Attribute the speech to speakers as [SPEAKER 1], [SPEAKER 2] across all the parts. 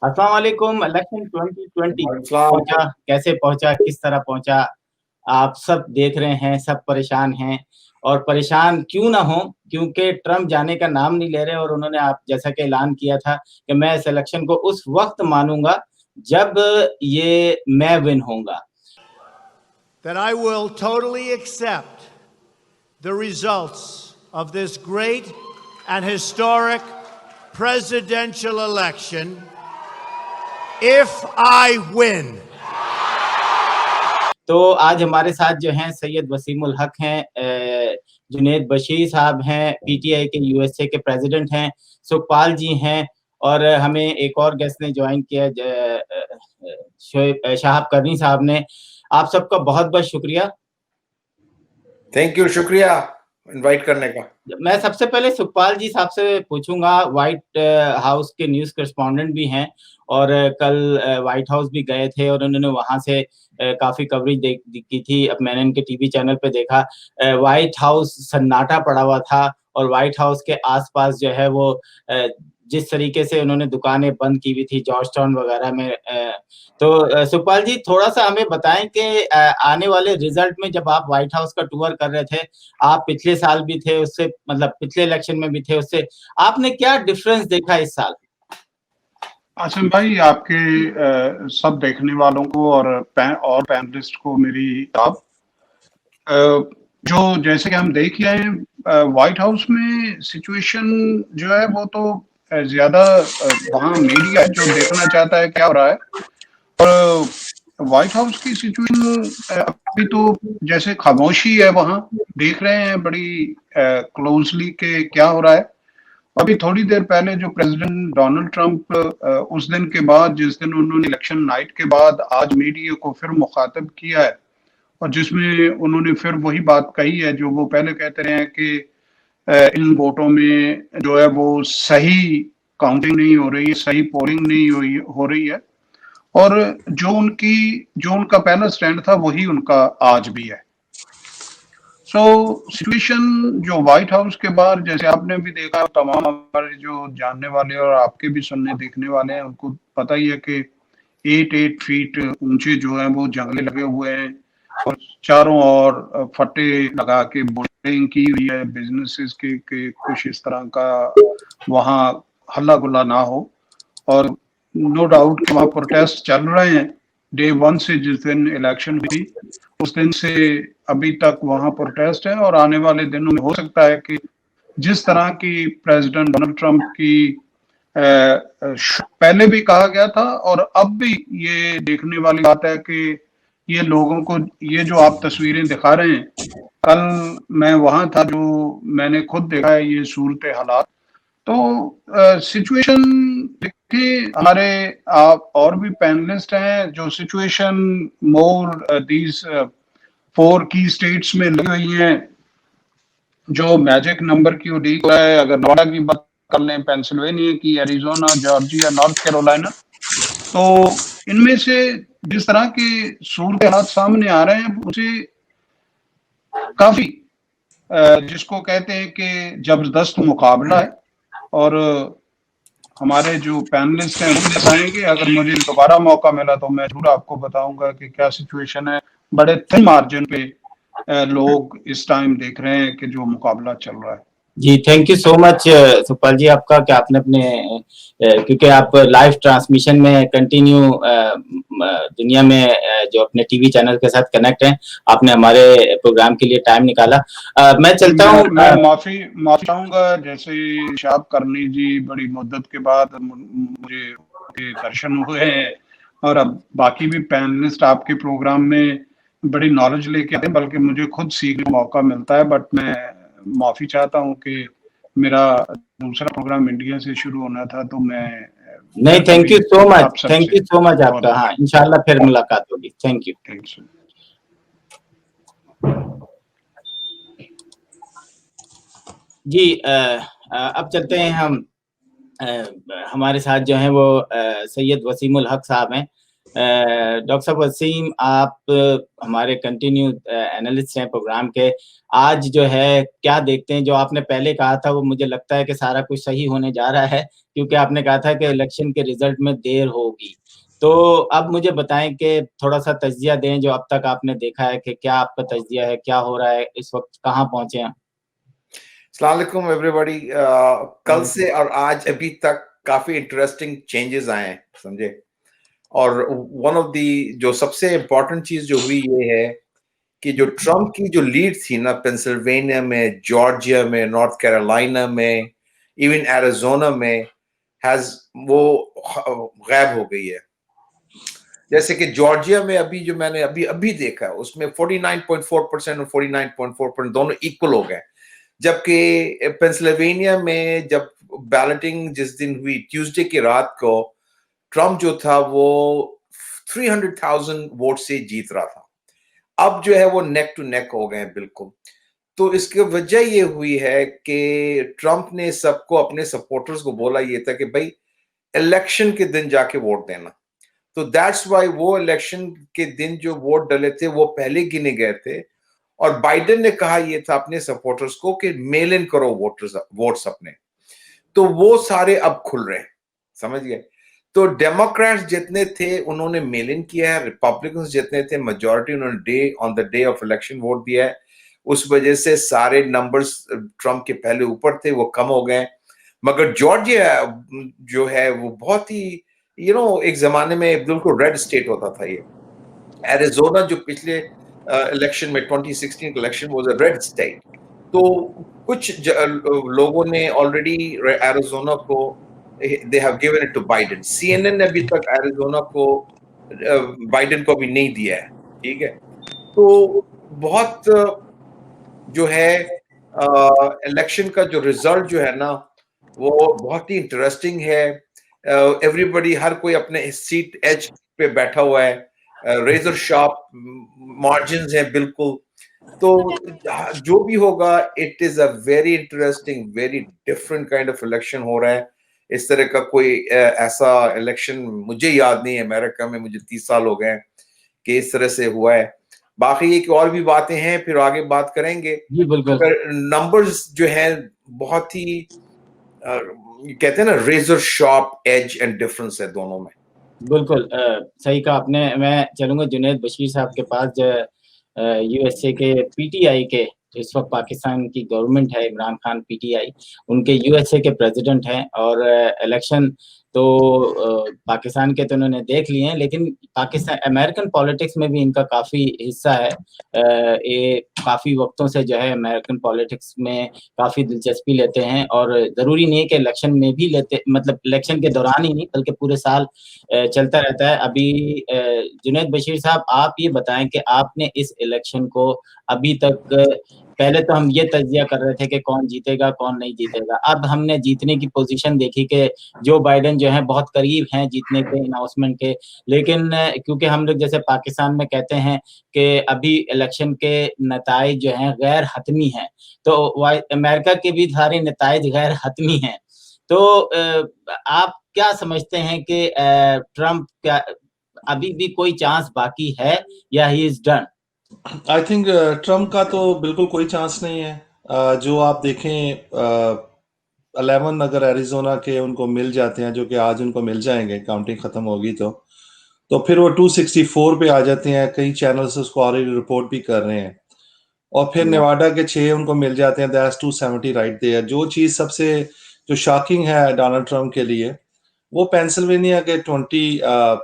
[SPEAKER 1] अस्सलाम वालेकुम। इलेक्शन 2020
[SPEAKER 2] अस्सलाम।
[SPEAKER 1] पहुंचा, कैसे पहुंचा, किस तरह पहुंचा, आप सब देख रहे हैं, सब परेशान हैं। और परेशान क्यों ना हो, क्योंकि ट्रंप जाने का नाम नहीं ले रहे और उन्होंने आप जैसा कि ऐलान किया था कि मैं इस इलेक्शन को उस वक्त मानूंगा जब ये मैं विन होऊंगा।
[SPEAKER 3] That I will totally accept the results of this great and historic presidential election if I win.
[SPEAKER 1] तो आज हमारे साथ जो हैं सैयद वसीमुल हक हैं, जुनैद बशीर साहब हैं, पीटीआई के यूएसए के प्रेसिडेंट हैं, सुखपाल जी हैं और हमें एक और गेस्ट ने ज्वाइन किया, शोएब शाहाब करनी साहब ने। आप सबका बहुत-बहुत शुक्रिया।
[SPEAKER 2] थैंक यू, शुक्रिया इनवाइट करने का।
[SPEAKER 1] मैं सबसे पहले सुखपाल जी साहब से पूछूंगा, व्हाइट हाउस के न्यूज़ करेस्पॉन्डेंट भी हैं और कल व्हाइट हाउस भी गए थे और उन्होंने वहां से काफी कवरेज की थी। अब मैंने इनके टीवी चैनल पे देखा, व्हाइट हाउस सन्नाटा पड़ा हुआ था और व्हाइट हाउस के आसपास जो है वो जिस तरीके से उन्होंने दुकानें बंद की हुई थी जॉर्ज टाउन वगैरह में। तो सुखपाल जी थोड़ा सा हमें बताएं कि आने वाले रिजल्ट में जब आप व्हाइट हाउस का टूर कर रहे थे, आप पिछले साल भी थे, उससे मतलब पिछले इलेक्शन में भी थे, उससे आपने क्या डिफरेंस देखा इस साल?
[SPEAKER 4] आसिम भाई, आपके सब देखने वालों को और पैनलिस्ट को मेरी आदाब। जो जैसे कि हम देख रहे हैं, व्हाइट हाउस में सिचुएशन जो है वो तो ज्यादा वहाँ मीडिया है जो देखना चाहता है क्या हो रहा है, और व्हाइट हाउस की सिचुएशन अभी तो जैसे खामोशी है, वहाँ देख रहे हैं बड़ी क्लोजली के क्या हो रहा है। अभी थोड़ी देर पहले जो प्रेसिडेंट डोनाल्ड ट्रंप उस दिन के बाद, जिस दिन उन्होंने इलेक्शन नाइट के बाद आज मीडिया को फिर मुखातब किया है और जिसमें उन्होंने फिर वही बात कही है जो वो पहले कहते रहे हैं कि इन वोटों में जो है वो सही काउंटिंग नहीं हो रही है, सही पोलिंग नहीं हो रही है, और जो उनका पहला स्टैंड था वही उनका आज भी है। सो सिचुएशन जो व्हाइट हाउस के बाहर, जैसे आपने भी देखा, तमाम हमारे जो जानने वाले और आपके भी सुनने देखने वाले हैं उनको पता ही है कि 8 फीट ऊंचे जो है वो जंगले लगे हुए हैं और चारों ओर फटे लगा के बोर्डिंग की हुई है बिजनेसेस के कुछ इस तरह का वहाँ हल्ला गुल्ला ना हो। और नो डाउट वहाँ प्रोटेस्ट चल रहे हैं डे 1 से, जिस दिन इलेक्शन हुई उस दिन से अभी तक वहाँ प्रोटेस्ट है, और आने वाले दिनों में हो सकता है कि जिस तरह की प्रेसिडेंट डोनाल्ड ट्रंप की पहले भी कहा गया था और अब भी ये देखने वाली बात है कि ये लोगों को, ये जो आप तस्वीरें दिखा रहे हैं, कल मैं वहां था, जो मैंने खुद देखा है ये सूरत हालात। तो सिचुएशन देखिए, हमारे आप और भी पैनलिस्ट हैं जो सिचुएशन मोर दीज 4 की स्टेट्स में लगी हुई हैं जो मैजिक नंबर की उड़ीक हो रहा है। अगर नोएडा की बात कर लें, पेंसिल्वेनिया की, एरिजोना, जॉर्जिया, नॉर्थ कैरोलिना, तो इनमें से जिस तरह के सूरत हालात सामने आ रहे हैं उसे काफी जिसको कहते हैं कि जबरदस्त मुकाबला है। और हमारे जो पैनलिस्ट हैं वो बताएंगे, अगर मुझे दोबारा मौका मिला तो मैं जरूर आपको बताऊंगा कि क्या सिचुएशन है। बड़े थिन मार्जिन पे लोग इस टाइम देख रहे हैं कि जो मुकाबला चल रहा है।
[SPEAKER 1] जी, thank you so much Sukhpal ji आपका कि आपने अपने क्योंकि आप लाइव ट्रांसमिशन में कंटिन्यू दुनिया में जो अपने टीवी चैनल के साथ कनेक्ट हैं, आपने हमारे प्रोग्राम के लिए टाइम निकाला। मैं चलता हूँ।
[SPEAKER 4] मैं माफी चाहूंगा, जैसे शाहाब करनी जी बड़ी मुद्दत के बाद मुझे दर्शन हुए हैं, और अब बाकी भी पैनलिस्ट आपके प्रोग्राम में बड़ी नॉलेज लेके आते हैं, बल्कि मुझे खुद सीखने का मौका मिलता है। बट मैं माफी चाहता हूँ कि मेरा दूसरा प्रोग्राम इंडिया से शुरू होना था, तो मैं
[SPEAKER 1] नहीं, थैंक यू सो मच आपका। हाँ, इंशाल्लाह फिर मुलाकात होगी। Thank you. जी, अब चलते हैं हम। हमारे साथ जो हैं वो सैयद वसीमुल हक साहब हैं। डॉक्टर साहब वसीम, आप हमारे कंटिन्यू एनालिस्ट हैं प्रोग्राम के। आज जो है क्या देखते हैं, जो आपने पहले कहा था वो मुझे लगता है कि सारा कुछ सही होने जा रहा है, क्योंकि आपने कहा था कि इलेक्शन के रिजल्ट में देर होगी। तो अब मुझे बताएं कि थोड़ा-सा तज्ज़िया दें, जो अब तक आपने देखा है कि क्या आपका तज्ज़िया है, क्या हो रहा है, इस वक़्त कहाँ पहुँचे हैं?
[SPEAKER 2] अस्सलाम वालेकुम एवरीबॉडी। कल से और आज अभी तक काफी इंटरेस्टिंग चेंजेस आए हैं, समझे। और वन ऑफ दी जो सबसे इम्पोर्टेंट चीज जो हुई ये है कि जो ट्रम्प की जो लीड थी ना, पेंसिल्वेनिया में, जॉर्जिया में, नॉर्थ कैरोलिना में, इवन एरिजोना में, हैज वो गायब हो गई है। जैसे कि जॉर्जिया में अभी जो मैंने अभी अभी देखा उसमें 49.4% और 49.4% दोनों इक्वल हो गए, जबकि पेंसिल्वेनिया में जब बैलेटिंग जिस दिन हुई ट्यूसडे की रात को, ट्रम्प जो था वो 300,000 वोट से जीत रहा था। अब जो है वो नेक टू नेक हो गए बिल्कुल। तो इसकी वजह ये हुई है कि ट्रम्प ने सबको, अपने सपोर्टर्स को बोला ये था कि भाई इलेक्शन के दिन जाके वोट देना। तो दैट्स वाई वो इलेक्शन के दिन जो वोट डले थे वो पहले गिने गए थे, और बाइडेन ने कहा ये था अपने सपोर्टर्स को कि मेल इन करो वोट्स अपने। तो वो सारे अब खुल रहे हैं, समझ गए। तो डेमोक्रेट्स जितने थे उन्होंने मेल इन किया है, रिपब्लिकन्स जितने थे मेजॉरिटी उन्होंने on the day of election vote दिया है। उस वजह से सारे नंबर्स ट्रम्प के पहले ऊपर थे वो कम हो गए। मगर जॉर्जिया जो है वो बहुत ही एक जमाने में बिल्कुल रेड स्टेट होता था ये। एरिजोना जो पिछले इलेक्शन में 2016 election was a red state. तो कुछ लोगों ने ऑलरेडी एरिजोना को they have given it to Biden. CNN ने अभी तक एरिजोना को बाइडेन को भी नहीं दिया है, ठीक है। तो बहुत जो है इलेक्शन का जो रिजल्ट जो है ना वो बहुत ही इंटरेस्टिंग है। एवरीबॉडी, हर कोई अपने सीट एज पे बैठा हुआ है, रेजर शार्प मार्जिन्स हैं बिल्कुल। तो जो भी होगा it is a very interesting, very different kind of election हो रहा है। इस तरह का कोई ऐसा इलेक्शन मुझे याद नहीं है अमेरिका में, मुझे 30 साल हो गए कि इस तरह से हुआ है। बाकी एक और भी बातें हैं, फिर आगे बात करेंगे।
[SPEAKER 1] जी, बिल्कुल।
[SPEAKER 2] नंबर्स जो है बहुत ही कहते हैं ना razor sharp edge and difference है दोनों में।
[SPEAKER 1] बिल्कुल सही कहा आपने। मैं चलूँगा जुनैद बशीर साहब के पास, जो यूएसए के पीटीआई के, जो इस वक़्त पाकिस्तान की गवर्नमेंट है, इमरान खान पीटीआई, उनके यूएसए के प्रेसिडेंट हैं। और इलेक्शन तो पाकिस्तान के तो उन्होंने देख लिए हैं, लेकिन पाकिस्तान अमेरिकन पॉलिटिक्स में भी इनका काफ़ी हिस्सा है। ये काफ़ी वक़्तों से जो है अमेरिकन पॉलिटिक्स में काफ़ी दिलचस्पी लेते हैं, और ज़रूरी नहीं है कि इलेक्शन में भी लेते, मतलब इलेक्शन के दौरान ही नहीं बल्कि पूरे साल चलता रहता है। अभी जुनैद बशीर साहब, आप ये बताएं कि आपने इस इलेक्शन को अभी तक, पहले तो हम ये तज्जिया कर रहे थे कि कौन जीतेगा कौन नहीं जीतेगा, अब हमने जीतने की पोजीशन देखी कि जो बाइडेन जो है बहुत करीब हैं जीतने के अनाउंसमेंट के। लेकिन क्योंकि हम लोग जैसे पाकिस्तान में कहते हैं कि अभी इलेक्शन के नताइज जो हैं गैर हतमी हैं, तो अमेरिका के भी सारे नताइज गैर हतमी हैं। तो आप क्या समझते हैं कि ट्रम्प क्या अभी भी कोई चांस बाकी है या he is done?
[SPEAKER 5] I think Trump का तो बिल्कुल कोई चांस नहीं है। जो आप देखें 11 अगर एरिजोना के उनको मिल जाते हैं, जो कि आज उनको मिल जाएंगे, काउंटिंग खत्म होगी तो फिर वो 264 पे आ जाते हैं। कई चैनल्स उसको ऑलरेडी रिपोर्ट भी कर रहे हैं। और फिर नेवाडा के 6 उनको मिल जाते हैं, दैट्स 270 राइट देयर। जो चीज सबसे जो शॉकिंग है डोनाल्ड ट्रम्प के लिए, वो पेंसिल्वेनिया के 20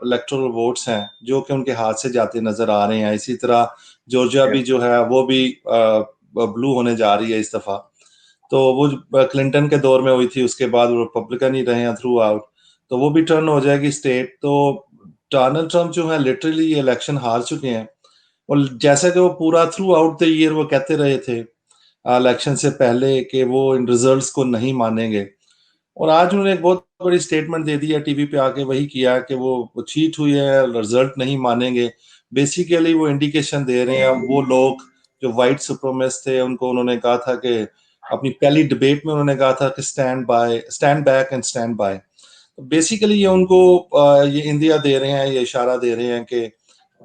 [SPEAKER 5] इलेक्टोरल वोट्स हैं जो कि उनके हाथ से जाते नजर आ रहे हैं। इसी तरह जॉर्जिया भी जो है वो भी ब्लू होने जा रही है इस दफा। तो वो क्लिंटन के दौर में हुई थी, उसके बाद वो रिपब्लिकन ही रहे हैं थ्रू आउट, तो वो भी टर्न हो जाएगी स्टेट। तो डोनाल्ड ट्रम्प जो है लिटरली ये इलेक्शन हार चुके हैं। और जैसा कि वो पूरा थ्रू आउट द ईयर वो कहते रहे थे इलेक्शन से पहले कि वो इन रिजल्ट्स को नहीं मानेंगे, और आज उन्होंने एक बहुत बड़ी स्टेटमेंट दे दी है, टीवी पे आके वही किया कि वो चीट हुई है, रिजल्ट नहीं मानेंगे। बेसिकली वो इंडिकेशन दे रहे हैं वो लोग जो वाइट सुप्रीमेसिस्ट थे, उनको उन्होंने कहा था कि अपनी पहली डिबेट में उन्होंने कहा था कि stand back and stand by. Basically ये उनको ये इंडिया दे रहे हैं, ये इशारा दे रहे हैं कि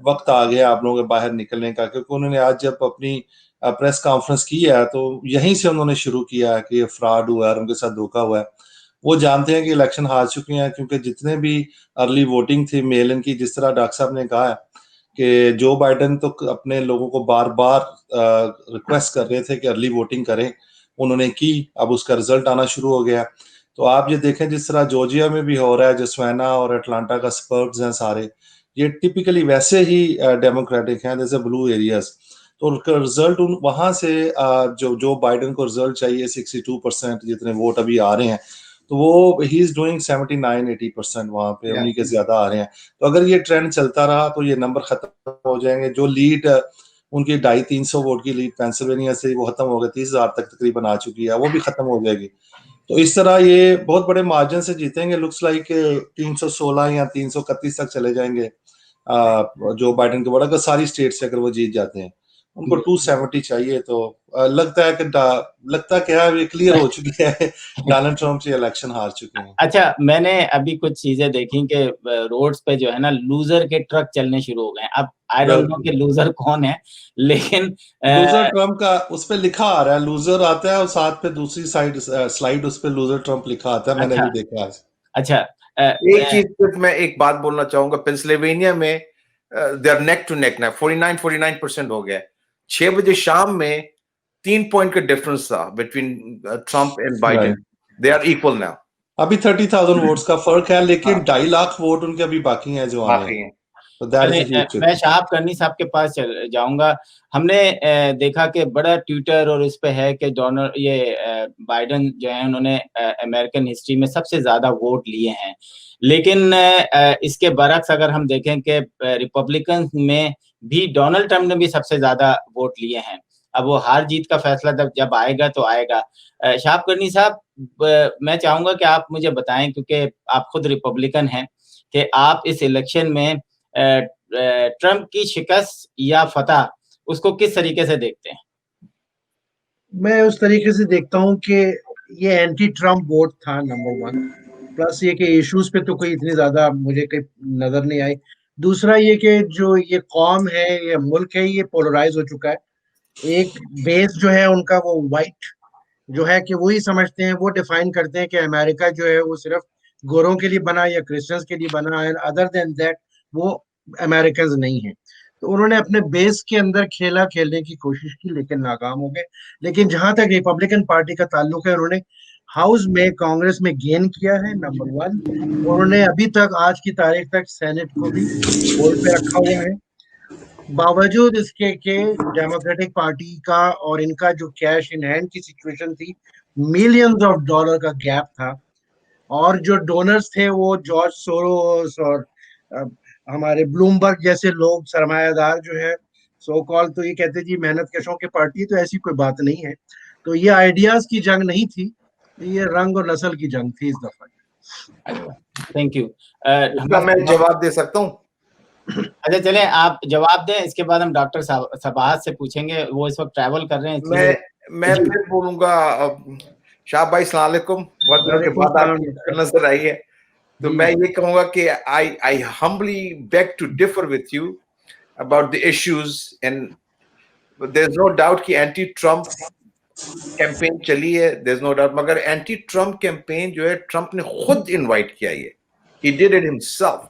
[SPEAKER 5] वक्त आ गया आप लोगों के बाहर निकलने का, क्योंकि उन्होंने आज जब अपनी प्रेस कॉन्फ्रेंस की है तो यहीं से उन्होंने शुरू किया है कि ये फ्रॉड हुआ है और उनके साथ धोखा हुआ है। वो जानते हैं कि इलेक्शन हार चुके हैं, क्योंकि जितने भी अर्ली वोटिंग थी मेल इन की, जिस तरह डॉक्टर साहब ने कहा है कि जो बाइडेन तो अपने लोगों को बार बार रिक्वेस्ट कर रहे थे कि अर्ली वोटिंग करें, उन्होंने की, अब उसका रिजल्ट आना शुरू हो गया। तो आप ये देखें जिस तरह जॉर्जिया में भी हो रहा है, जोस्वाना और अटलांटा का स्पर्ब्स हैं सारे, ये टिपिकली वैसे ही डेमोक्रेटिक हैं जैसे ब्लू एरियाज। तो उनका रिजल्ट वहां से जो बाइडेन को रिजल्ट चाहिए 62% जितने वोट अभी आ रहे हैं, तो वो ही इज डूइंग 79-80% वहां पे, उन्हीं के ज्यादा आ रहे हैं। तो अगर ये ट्रेंड चलता रहा तो ये नंबर खत्म हो जाएंगे। जो लीड उनकी 250-300 वोट की लीड पेंसिल्वेनिया से वो खत्म हो गई, 30,000 तक तकरीबन आ चुकी है, वो भी खत्म हो जाएगी। तो इस तरह ये बहुत बड़े मार्जिन से जीतेंगे। लुक्स लाइक 316 या 331 तक चले जाएंगे जो बाइडेन के, बड़ा सारी स्टेट से अगर वो जीत जाते हैं। उनको 270 चाहिए। तो लगता है कि लगता क्या है, क्लियर हो चुकी है डोनाल्ड ट्रम्प से इलेक्शन हार चुके हैं।
[SPEAKER 1] अच्छा, मैंने अभी कुछ चीजें देखी कि रोड्स पे जो है ना लूजर के ट्रक चलने शुरू हो गए हैं। अब आई डोंट नो कि लूजर कौन है, लेकिन
[SPEAKER 5] लूजर ट्रम्प का उस पे लिखा आ रहा है, लूजर आता है और साथ पे दूसरी साइड स्लाइड उस पे लूजर ट्रम्प लिखा आता है। मैंने भी देखा आज।
[SPEAKER 1] अच्छा,
[SPEAKER 2] एक चीज सिर्फ मैं एक बात बोलना चाहूंगा, पेंसिल्वेनिया में दे आर नेक टू नेक ना, 49% हो गया। 6 बजे शाम में 3 पॉइंट का डिफरेंस था between Trump and Biden. They are equal now.
[SPEAKER 5] अभी 30,000 वोट्स का फर्क है, लेकिन 2.5 लाख वोट उनके अभी बाकी हैं जो आने हैं। तो दैट इज ह्यूज।
[SPEAKER 1] मैं शहाब करनी साहब के पास चल जाऊंगा। हमने देखा कि बड़ा ट्विटर और इस पे है कि डोनाल्ड बाइडेन जो है उन्होंने अमेरिकन हिस्ट्री में सबसे ज्यादा वोट लिए हैं, लेकिन इसके बरक्स अगर हम देखें कि रिपब्लिकन में भी डोनाल्ड ट्रम्प ने भी सबसे ज्यादा वोट लिए हैं। अब वो हार जीत का फैसला जब आएगा तो आएगा। शहाब करनी साहब, मैं चाहूंगा कि आप मुझे बताएं, क्योंकि आप खुद रिपब्लिकन हैं, कि आप इस इलेक्शन में ट्रम्प की शिकस्त या फतह उसको किस तरीके से देखते हैं?
[SPEAKER 6] मैं उस तरीके से देखता हूँ कि ये एंटी ट्रम्प वोट था नंबर 1, प्लस ये कि इश्यूज पे तो कोई इतनी ज्यादा मुझे कहीं नजर नहीं आई। दूसरा ये कि जो ये कौम है, ये मुल्क है, ये पोलराइज हो चुका है। एक बेस जो है उनका वो वाइट जो है कि वही समझते हैं, वो डिफाइन करते हैं कि अमेरिका जो है वो सिर्फ गोरों के लिए बना या क्रिश्चियंस के लिए बना है, अदर देन दैट वो अमेरिकन नहीं है। तो उन्होंने अपने बेस के अंदर खेलने की कोशिश की, लेकिन नाकाम हो गए। लेकिन जहां तक रिपब्लिकन पार्टी का ताल्लुक है, उन्होंने हाउस में कांग्रेस में गेन किया है नंबर 1। उन्होंने अभी तक आज की तारीख तक सेनेट को भी होल्ड पे रखा हुआ है, बावजूद इसके के डेमोक्रेटिक पार्टी का और इनका जो कैश इन हैंड की सिचुएशन थी, मिलियंस ऑफ डॉलर का गैप था। और जो डोनर्स थे वो जॉर्ज सोरोस और अ, हमारे ब्लूमबर्ग जैसे लोग, सरमायादार जो है सो कॉल, तो ये कहते जी मेहनत कशों की पार्टी है, तो ऐसी कोई बात नहीं है। तो ये आइडियाज की जंग नहीं थी, ये रंग और नस्ल की जंग थी इस दफा।
[SPEAKER 1] Thank you.
[SPEAKER 2] इसका मैं जवाब दे सकता हूँ।
[SPEAKER 1] अच्छा, चलें आप जवाब दें, इसके बाद हम डॉक्टर सबाहत से पूछेंगे, वो इस वक्त ट्रैवल कर रहे हैं इसलिए।
[SPEAKER 2] मैं फिर बोलूंगा। शाह भाई अस्सलाम वालेकुम, बहुत दिनों के बाद आपकी नजर आई है। तो मैं ये कहूंगा कि I humbly beg to differ with you about the issues, and there is no doubt कि एंटी ट्रम्प कैंपेन चली है, देयर इज नो डाउट, मगर एंटी ट्रम्प कैंपेन जो है ट्रम्प ने खुद इनवाइट किया है। He did it himself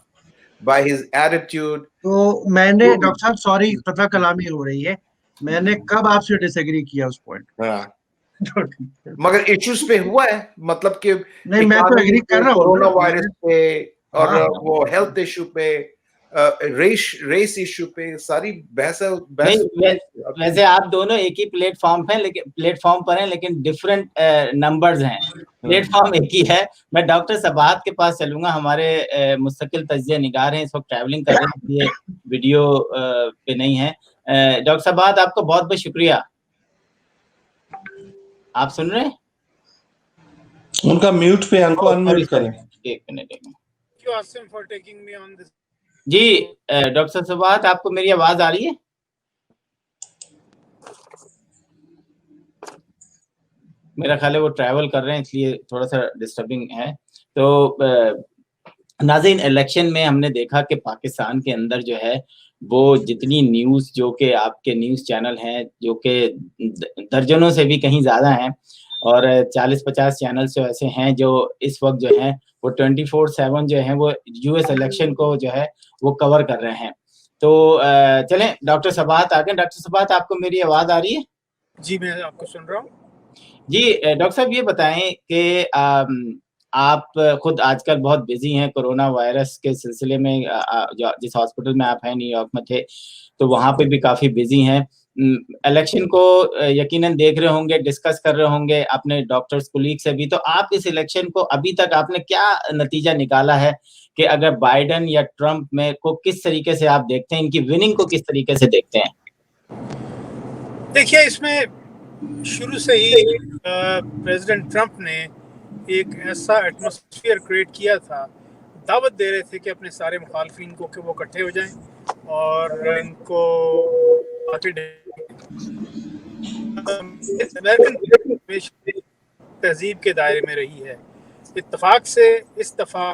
[SPEAKER 2] by his attitude.
[SPEAKER 6] तो मैंने डॉक्टर साहब, सॉरी पता कलामी हो रही है, मैंने कब आपसे डिसएग्री किया उस पॉइंट?
[SPEAKER 2] मगर इश्यूज पे हुआ है, मतलब कि
[SPEAKER 6] नहीं, मैं तो एग्री कर रहा हूँ
[SPEAKER 2] कोरोना वायरस पे और वो हेल्थ इशू पे, रेस इशू पे सारी बहस।
[SPEAKER 1] वैसे आप दोनों एक ही प्लेटफॉर्म पे, लेकिन प्लेटफॉर्म पर हैं, लेकिन डिफरेंट नंबर्स हैं। प्लेटफॉर्म एक ही है। मैं डॉक्टर सबाहत के पास चलूंगा, हमारे मुस्तकिल तज्जिया निगार हैं, इस वक्त ट्रैवलिंग कर रहे हैं, इसलिए वीडियो पे नहीं है। डॉक्टर सबाहत, आपको बहुत बहुत शुक्रिया। आप सुन रहे हैं?
[SPEAKER 5] उनका म्यूट पे, उनको अनम्यूट करें।
[SPEAKER 1] एक मिनट। जी डॉक्टर सबाहत, आपको मेरी आवाज आ रही है? मेरा ख्याल है वो ट्रैवल कर रहे हैं, इसलिए थोड़ा सा डिस्टर्बिंग है। तो नाज़रीन, इलेक्शन में हमने देखा कि पाकिस्तान के अंदर जो है वो जितनी न्यूज़, जो कि आपके न्यूज़ चैनल हैं, जो कि दर्जनों से भी कहीं ज़्यादा हैं, और 40-50 चैनल्स जो ऐसे हैं जो इस वक्त जो हैं वो 24/7 जो है वो यूएस इलेक्शन को जो है वो कवर कर रहे हैं। तो चलें, डॉक्टर सबात आ गए। डॉक्टर सबात, आपको मेरी आवाज़ आ रही है?
[SPEAKER 7] जी, मैं आपको सुन रहा हूँ।
[SPEAKER 1] जी, डॉक्टर साहब ये बताएं कि आप खुद आजकल बहुत बिजी हैं कोरोना वायरस के सिलसिले में। जिस हॉस्पिटल में आप हैं, न्यूयॉर्क में थे, तो वहाँ पे भी काफ़ी बिजी हैं। इलेक्शन को यकीनन देख रहे होंगे, डिस्कस कर रहे होंगे अपने डॉक्टर्स कोलीग से भी। तो आप इस इलेक्शन को अभी तक आपने क्या नतीजा निकाला है कि अगर बाइडेन या ट्रंप में को किस तरीके से आप देखते हैं, इनकी विनिंग को किस तरीके से देखते हैं?
[SPEAKER 7] देखिए, इसमें शुरू से ही प्रेसिडेंट ट्रंप ने एक ऐसा एटमॉस्फेयर क्रिएट किया था, दावत दे रहे थे कि अपने सारे मुखालफिन को कि वो इकट्ठे हो जाएं और इनको अमेरिकन तहजीब के दायरे में रही है। इत्तफाक से इस दफ़ा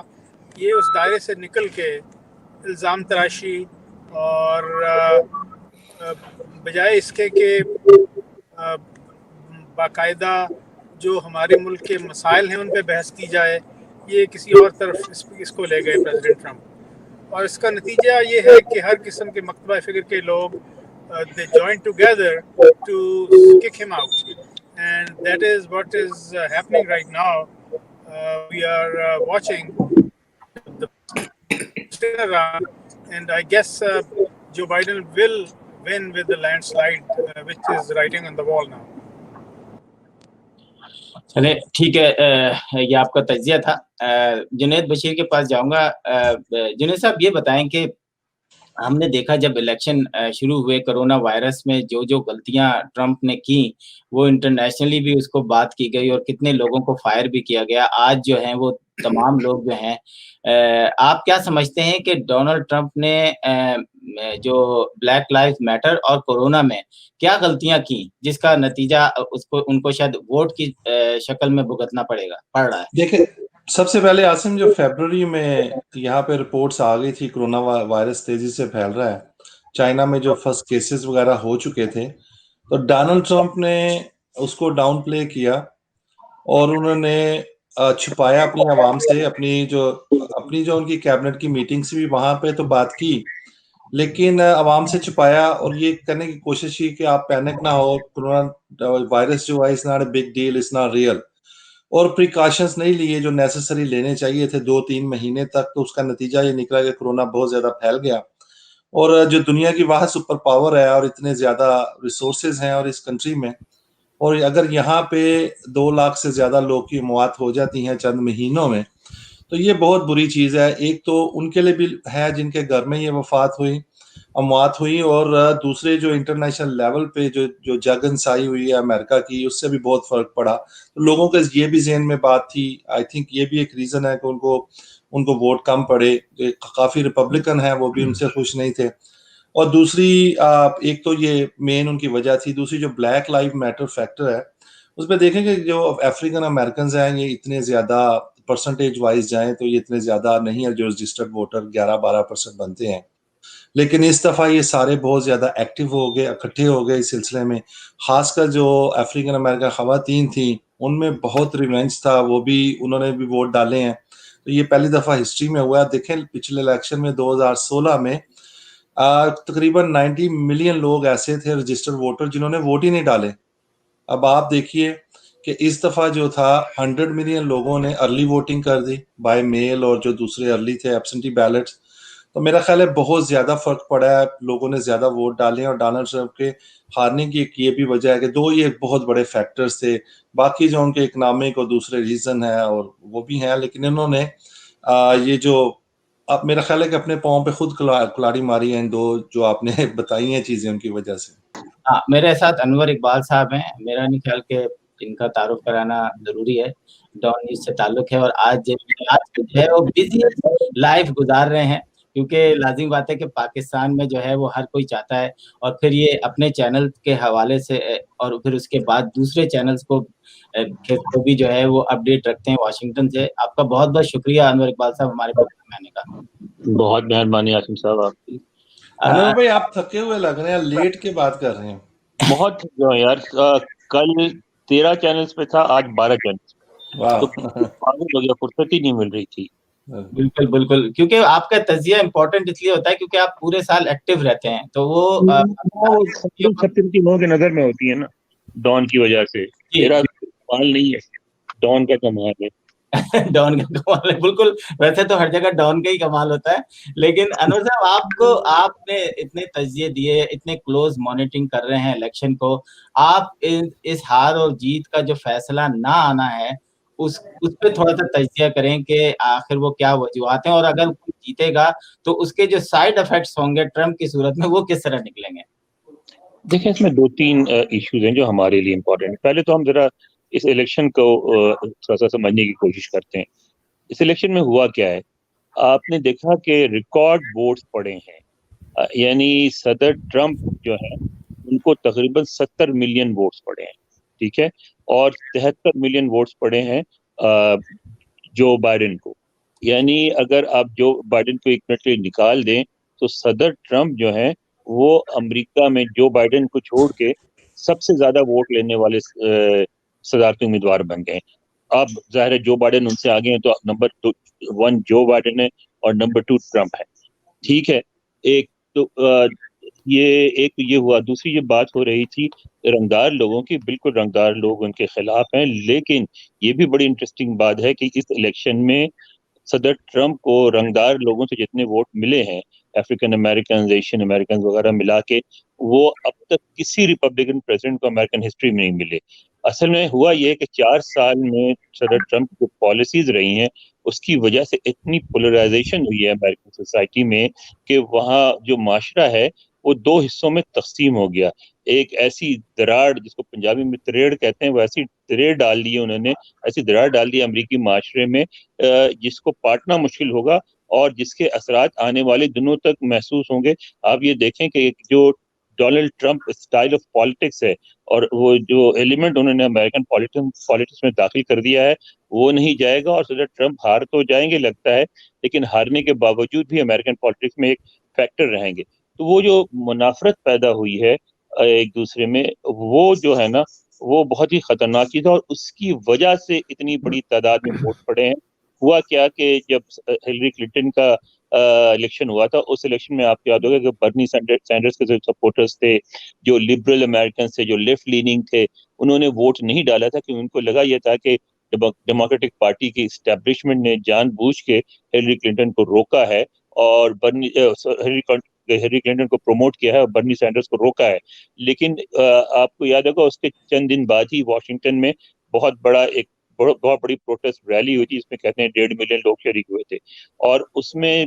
[SPEAKER 7] ये उस दायरे से निकल के इल्ज़ाम तराशी और बजाय इसके कि बाकायदा जो हमारे मुल्क के मसाइल हैं उन पे बहस की जाए, ये किसी और तरफ इसको ले गए प्रेसिडेंट ट्रंप। और इसका नतीजा ये है कि हर किस्म के मकतबा फ़िक्र के लोग they join together to kick him out, and that is what is happening right now. We are watching the turnaround, and I guess Joe Biden will win with the landslide, which is writing on the wall now.
[SPEAKER 1] चले, ठीक है, ये आपका तज्जिया था। जुनैद बशीर के पास जाऊँगा। जुनैद साहब, ये बताएं कि हमने देखा जब इलेक्शन शुरू हुए, कोरोना वायरस में जो गलतियां ट्रंप ने की, वो इंटरनेशनली भी उसको बात की गई और कितने लोगों को फायर भी किया गया। आज जो हैं वो तमाम लोग जो हैं, आप क्या समझते हैं कि डोनाल्ड ट्रंप ने जो ब्लैक लाइव्स मैटर और कोरोना में क्या गलतियां की, जिसका नतीजा उसको उनको शायद वोट की शक्ल में भुगतना पड़ रहा है?
[SPEAKER 5] देखिए, सबसे पहले आसिम, जो फरवरी में यहाँ पे रिपोर्ट्स आ गई थी कोरोना वायरस तेजी से फैल रहा है, चाइना में जो फर्स्ट केसेस वगैरह हो चुके थे, तो डोनाल्ड ट्रंप ने उसको डाउन प्ले किया और उन्होंने छुपाया अपनी आवाम से। अपनी जो उनकी कैबिनेट की मीटिंग्स भी वहां पे तो बात की, लेकिन आवाम से छुपाया और ये करने की कोशिश की कि आप पैनिक ना हो, कोरोना वायरस जो है is not a big deal, is not real, और प्रिकॉशंस नहीं लिए जो नेसेसरी लेने चाहिए थे 2-3 महीने तक। तो उसका नतीजा ये निकला कि कोरोना बहुत ज्यादा फैल गया, और जो दुनिया की वाहिद सुपर पावर है और इतने ज्यादा रिसोर्सेज हैं और इस कंट्री में, और अगर यहाँ पे 2 लाख से ज्यादा लोग की मौत हो जाती हैं चंद महीनों में, तो ये बहुत बुरी चीज है। एक तो उनके लिए भी है जिनके घर में ये वफात हुई, अमवात हुई, और दूसरे जो इंटरनेशनल लेवल पे जो जगहंसाई हुई है अमेरिका की, उससे भी बहुत फर्क पड़ा। तो लोगों के ये भी ज़हन में बात थी। आई थिंक ये भी एक रीजन है कि उनको वोट कम पड़े। काफी रिपब्लिकन है, वो भी उनसे खुश नहीं थे। और दूसरी एक तो ये मेन उनकी वजह थी। दूसरी जो ब्लैक लाइव मैटर फैक्टर है, उसमें देखेंगे जो अफ्रीकन अमेरिकन हैं, ये इतने ज्यादा परसेंटेज वाइज जाएं तो ये इतने ज्यादा नहीं है जो रजिस्टर्ड वोटर 11-12% बनते हैं, लेकिन इस दफा ये सारे बहुत ज्यादा एक्टिव हो गए, इकट्ठे हो गए इस सिलसिले में। खासकर जो अफ्रीकन अमेरिकन खवातीन थी, उनमें बहुत रिवेंज था, वो भी उन्होंने भी वोट डाले हैं। तो ये पहली दफा हिस्ट्री में हुआ। देखें, पिछले इलेक्शन में 2016 में तकरीबन 90 मिलियन लोग ऐसे थे रजिस्टर्ड वोटर जिन्होंने वोट ही नहीं डाले। अब आप देखिए कि इस दफा जो था 100 मिलियन लोगों ने अर्ली वोटिंग कर दी बाय मेल, और जो दूसरे अर्ली थे एब्सेंटी बैलेट्स। तो मेरा ख्याल है बहुत ज्यादा फर्क पड़ा है, लोगों ने ज्यादा वोट डाले। और डोनाल्ड ट्रंप के हारने की एक ये भी वजह है कि दो ये बहुत बड़े फैक्टर्स थे। बाकी जो उनके इकोनॉमिक और दूसरे रीजन है और वो भी हैं, लेकिन इन्होंने ये जो अब मेरा ख्याल है कि अपने पाँव पे खुद कुल्हाड़ी मारी है इन दो जो आपने बताई हैं चीजें उनकी वजह से।
[SPEAKER 1] हाँ, मेरे साथ अनवर इकबाल साहब हैं। मेरा नहीं ख्याल कि इनका तारुफ कराना जरूरी है। डॉन न्यूज से ताल्लुक है और आज जो है वो बिजी लाइफ गुजार रहे हैं। क्योंकि लाज़िम बात है कि पाकिस्तान में जो है वो हर कोई चाहता है और फिर ये अपने चैनल के हवाले से और फिर उसके बाद दूसरे चैनल्स को भी जो है वो अपडेट रखते हैं वाशिंगटन से। आपका बहुत-बहुत शुक्रिया अनवर इकबाल साहब हमारे प्रोग्राम में आने का।
[SPEAKER 8] बहुत मेहरबानी आसिम साहब आपकी।
[SPEAKER 5] अनवर भाई आप थके हुए लग रहे हैं, लेट के बात कर रहे हैं।
[SPEAKER 8] बहुत थक गया हूं यार। कल 13 चैनल्स पे था, आज 12 चैनल्स
[SPEAKER 5] वाह
[SPEAKER 8] तो पागल हो गया, फुर्सत ही नहीं मिल रही थी।
[SPEAKER 1] बिल्कुल, बिल्कुल, क्योंकि आपका तज़िया इम्पोर्टेंट इसलिए होता है क्योंकि आप पूरे साल एक्टिव रहते हैं, तो वो
[SPEAKER 8] वो सब की लोगों की नजर में होती है ना, डॉन की वजह से।
[SPEAKER 1] जी,
[SPEAKER 8] मेरा कमाल नहीं है, डॉन का कमाल है।
[SPEAKER 1] डॉन का कमाल है, बिल्कुल। वैसे तो हर जगह डॉन का ही कमाल होता है, लेकिन अनवर साहब आपने इतने तज़िये दिए, इतने क्लोज़ मॉनिटरिंग कर रहे हैं इलेक्शन को, आप इस हार और जीत का जो फैसला ना आना है, उस पे थोड़ा-सा तज़िया करें कि आखिर वो क्या वजूहात हैं और अगर कोई जीतेगा, तो उसके जो साइड इफ़ेक्ट्स होंगे ट्रम्प की सूरत में, वो किस तरह निकलेंगे?
[SPEAKER 8] देखिए, इसमें 2-3 इश्यूज हैं जो हमारे लिए इम्पोर्टेंट हैं। पहले तो हम जरा इस इलेक्शन को थोड़ा-सा समझने की कोशिश करते हैं। इस इलेक्शन में हुआ क्या है? आपने देखा कि रिकॉर्ड वोट्स पड़े हैं। यानी सदर ट्रंप जो है, उनको तकरीबन 70 मिलियन वोट्स पड़े हैं, ठीक है? और 73 मिलियन वोट्स पड़े हैं जो बाइडेन को। यानी अगर आप जो बाइडेन को 1 मिनट के लिए निकाल दें, तो सदर ट्रंप जो हैं, वो अमेरिका में जो बाइडेन को छोड़ के सबसे ज़्यादा वोट लेने वाले सदारती उम्मीदवार बन गए। अब ज़ाहिर है जो बाइडेन उनसे आगे हैं, तो नंबर 1 जो बाइडेन है और नंबर 2 ट्रंप है, ठीक है? एक तो ये हुआ। दूसरी ये बात हो रही थी रंगदार लोगों की, बिल्कुल रंगदार लोग उनके खिलाफ हैं, लेकिन ये भी बड़ी इंटरेस्टिंग बात है कि इस इलेक्शन में सदर ट्रंप को रंगदार लोगों से जितने वोट मिले हैं, अफ्रीकन अमेरिकन, एशियन अमेरिकन वगैरह मिला के, वो अब तक किसी रिपब्लिकन प्रेसिडेंट को अमेरिकन हिस्ट्री में नहीं मिले। असल में हुआ ये कि 4 साल में सदर ट्रंप की पॉलिसीज रही हैं, उसकी वजह से इतनी पोलराइजेशन हुई है अमेरिकन सोसाइटी में कि वहाँ जो माशरा है, वो 2 हिस्सों में तक़सीम हो गया। एक ऐसी दरार जिसको पंजाबी में तरेड़ कहते हैं, वो ऐसी तरेड़ डाल दी है उन्होंने, ऐसी दरार डाल दी अमेरिकी माशरे में जिसको पाटना मुश्किल होगा और जिसके असरात आने वाले दिनों तक महसूस होंगे। आप ये देखें कि जो Donald Trump style of politics है और वो जो एलिमेंट उन्होंने अमेरिकन पॉलिटिक्स में दाखिल कर दिया है, वो नहीं जाएगा और सदर ट्रंप हार तो जाएंगे लगता है, लेकिन हारने के बावजूद भी अमेरिकन पॉलिटिक्स में एक फैक्टर रहेंगे। तो वो जो मुनाफरत पैदा हुई है एक दूसरे में, वो जो है ना, वो बहुत ही खतरनाक चीज़ है और उसकी वजह से इतनी बड़ी तादाद में वोट पड़े हैं। हुआ क्या कि जब हिलरी क्लिंटन का इलेक्शन हुआ था, उस इलेक्शन में आपको याद होगा कि बर्नी सैंडर्स के जो सपोर्टर्स थे, जो लिबरल अमेरिकन थे, जो लेफ्ट लीनिंग थे, उन्होंने वोट नहीं डाला था कि उनको लगा ये था कि डेमोक्रेटिक पार्टी की इस्टेब्लिशमेंट ने जानबूझ के हिलरी क्लिंटन को रोका है और हिलरी क्लिंटन को प्रमोट किया है और बर्नी सैंडर्स को रोका है। लेकिन आपको याद होगा उसके चंद दिन बाद ही वाशिंगटन में बहुत बड़ी प्रोटेस्ट रैली हुई थी, इसमें कहते हैं 1.5 मिलियन लोग शरीक हुए थे और उसमें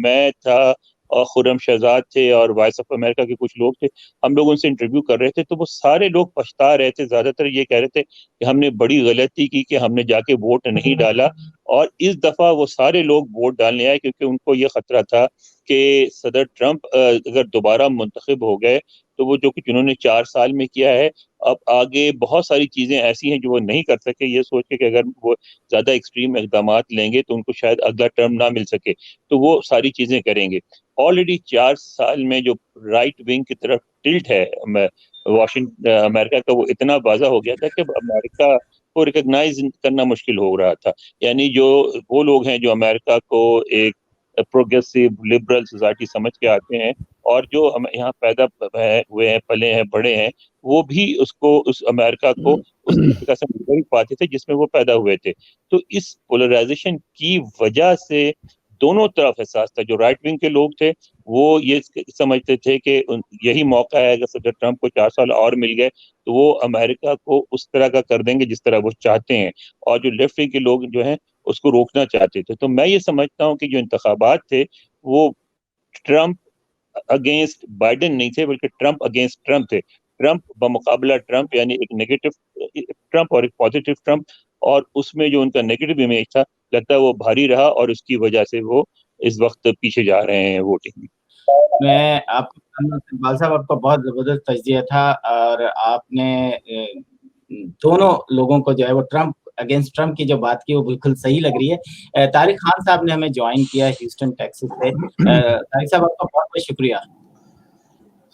[SPEAKER 8] मैं था और खुर्रम शहजाद थे और वॉइस ऑफ अमेरिका के कुछ लोग थे। हम लोग उनसे इंटरव्यू कर रहे थे, तो वो सारे लोग पछता रहे थे, ज़्यादातर ये कह रहे थे कि हमने बड़ी गलती की कि हमने जाके वोट नहीं डाला और इस दफ़ा वो सारे लोग वोट डालने आए क्योंकि उनको ये खतरा था कि सदर ट्रंप अगर दोबारा मुंतखब हो गए, तो वो जो कुछ उन्होंने 4 साल में किया है, अब आगे बहुत सारी चीज़ें ऐसी हैं जो वो नहीं कर सके, ये सोच के कि अगर वो ज़्यादा एक्सट्रीम इक़दामात लेंगे तो उनको शायद अगला टर्म ना मिल सके, तो वो सारी चीज़ें करेंगे। ऑलरेडी 4 साल में जो राइट विंग की तरफ टिल्ट है अमेरिका का, वो इतना वाज़ा हो गया था कि अमेरिका को रिकॉग्नाइज़ करना मुश्किल हो रहा था। यानी जो वो लोग हैं जो अमेरिका को एक प्रोग्रेसिव लिबरल सोसाइटी समझ के आते हैं और जो हम यहाँ पैदा हुए हैं, पले हैं, बड़े हैं, वो भी उस अमेरिका को उस अमेरिका से नहीं पाते थे जिसमें वो पैदा हुए थे। तो इस पोलराइजेशन की वजह से दोनों तरफ एहसास था। जो राइट विंग के लोग थे, वो ये समझते थे कि यही मौका है, अगर सदर ट्रंप को 4 साल और मिल गए, तो वो अमेरिका को उस तरह का कर देंगे जिस तरह वो चाहते हैं और जो लेफ्ट विंग के लोग जो हैं, उसको रोकना चाहते थे। तो मैं ये समझता हूँ कि जो इंतखाबात थे, वो ट्रंप अगेंस्ट बाइडेन नहीं थे, बल्कि ट्रंप अगेंस्ट ट्रंप थे। ट्रंप बमुकाबला ट्रंप, यानी एक नेगेटिव ट्रंप और एक पॉजिटिव ट्रंप, और उसमें जो उनका नेगेटिव इमेज था, लगता है वो भारी रहा और उसकी वजह से वो इस वक्त पीछे जा रहे हैं वोटिंग में।
[SPEAKER 1] मैं आपको इकबाल साहब, आपका बहुत जबरदस्त तजिया था और आपने दोनों लोगों को जो है वो ट्रम्प अगेंस्ट ट्रम्प की जो बात की वो बिल्कुल सही लग रही है। तारिक खान साहब ने हमें ज्वाइन किया ह्यूस्टन टेक्सास से। तारिक साहब, आपका बहुत बहुत शुक्रिया।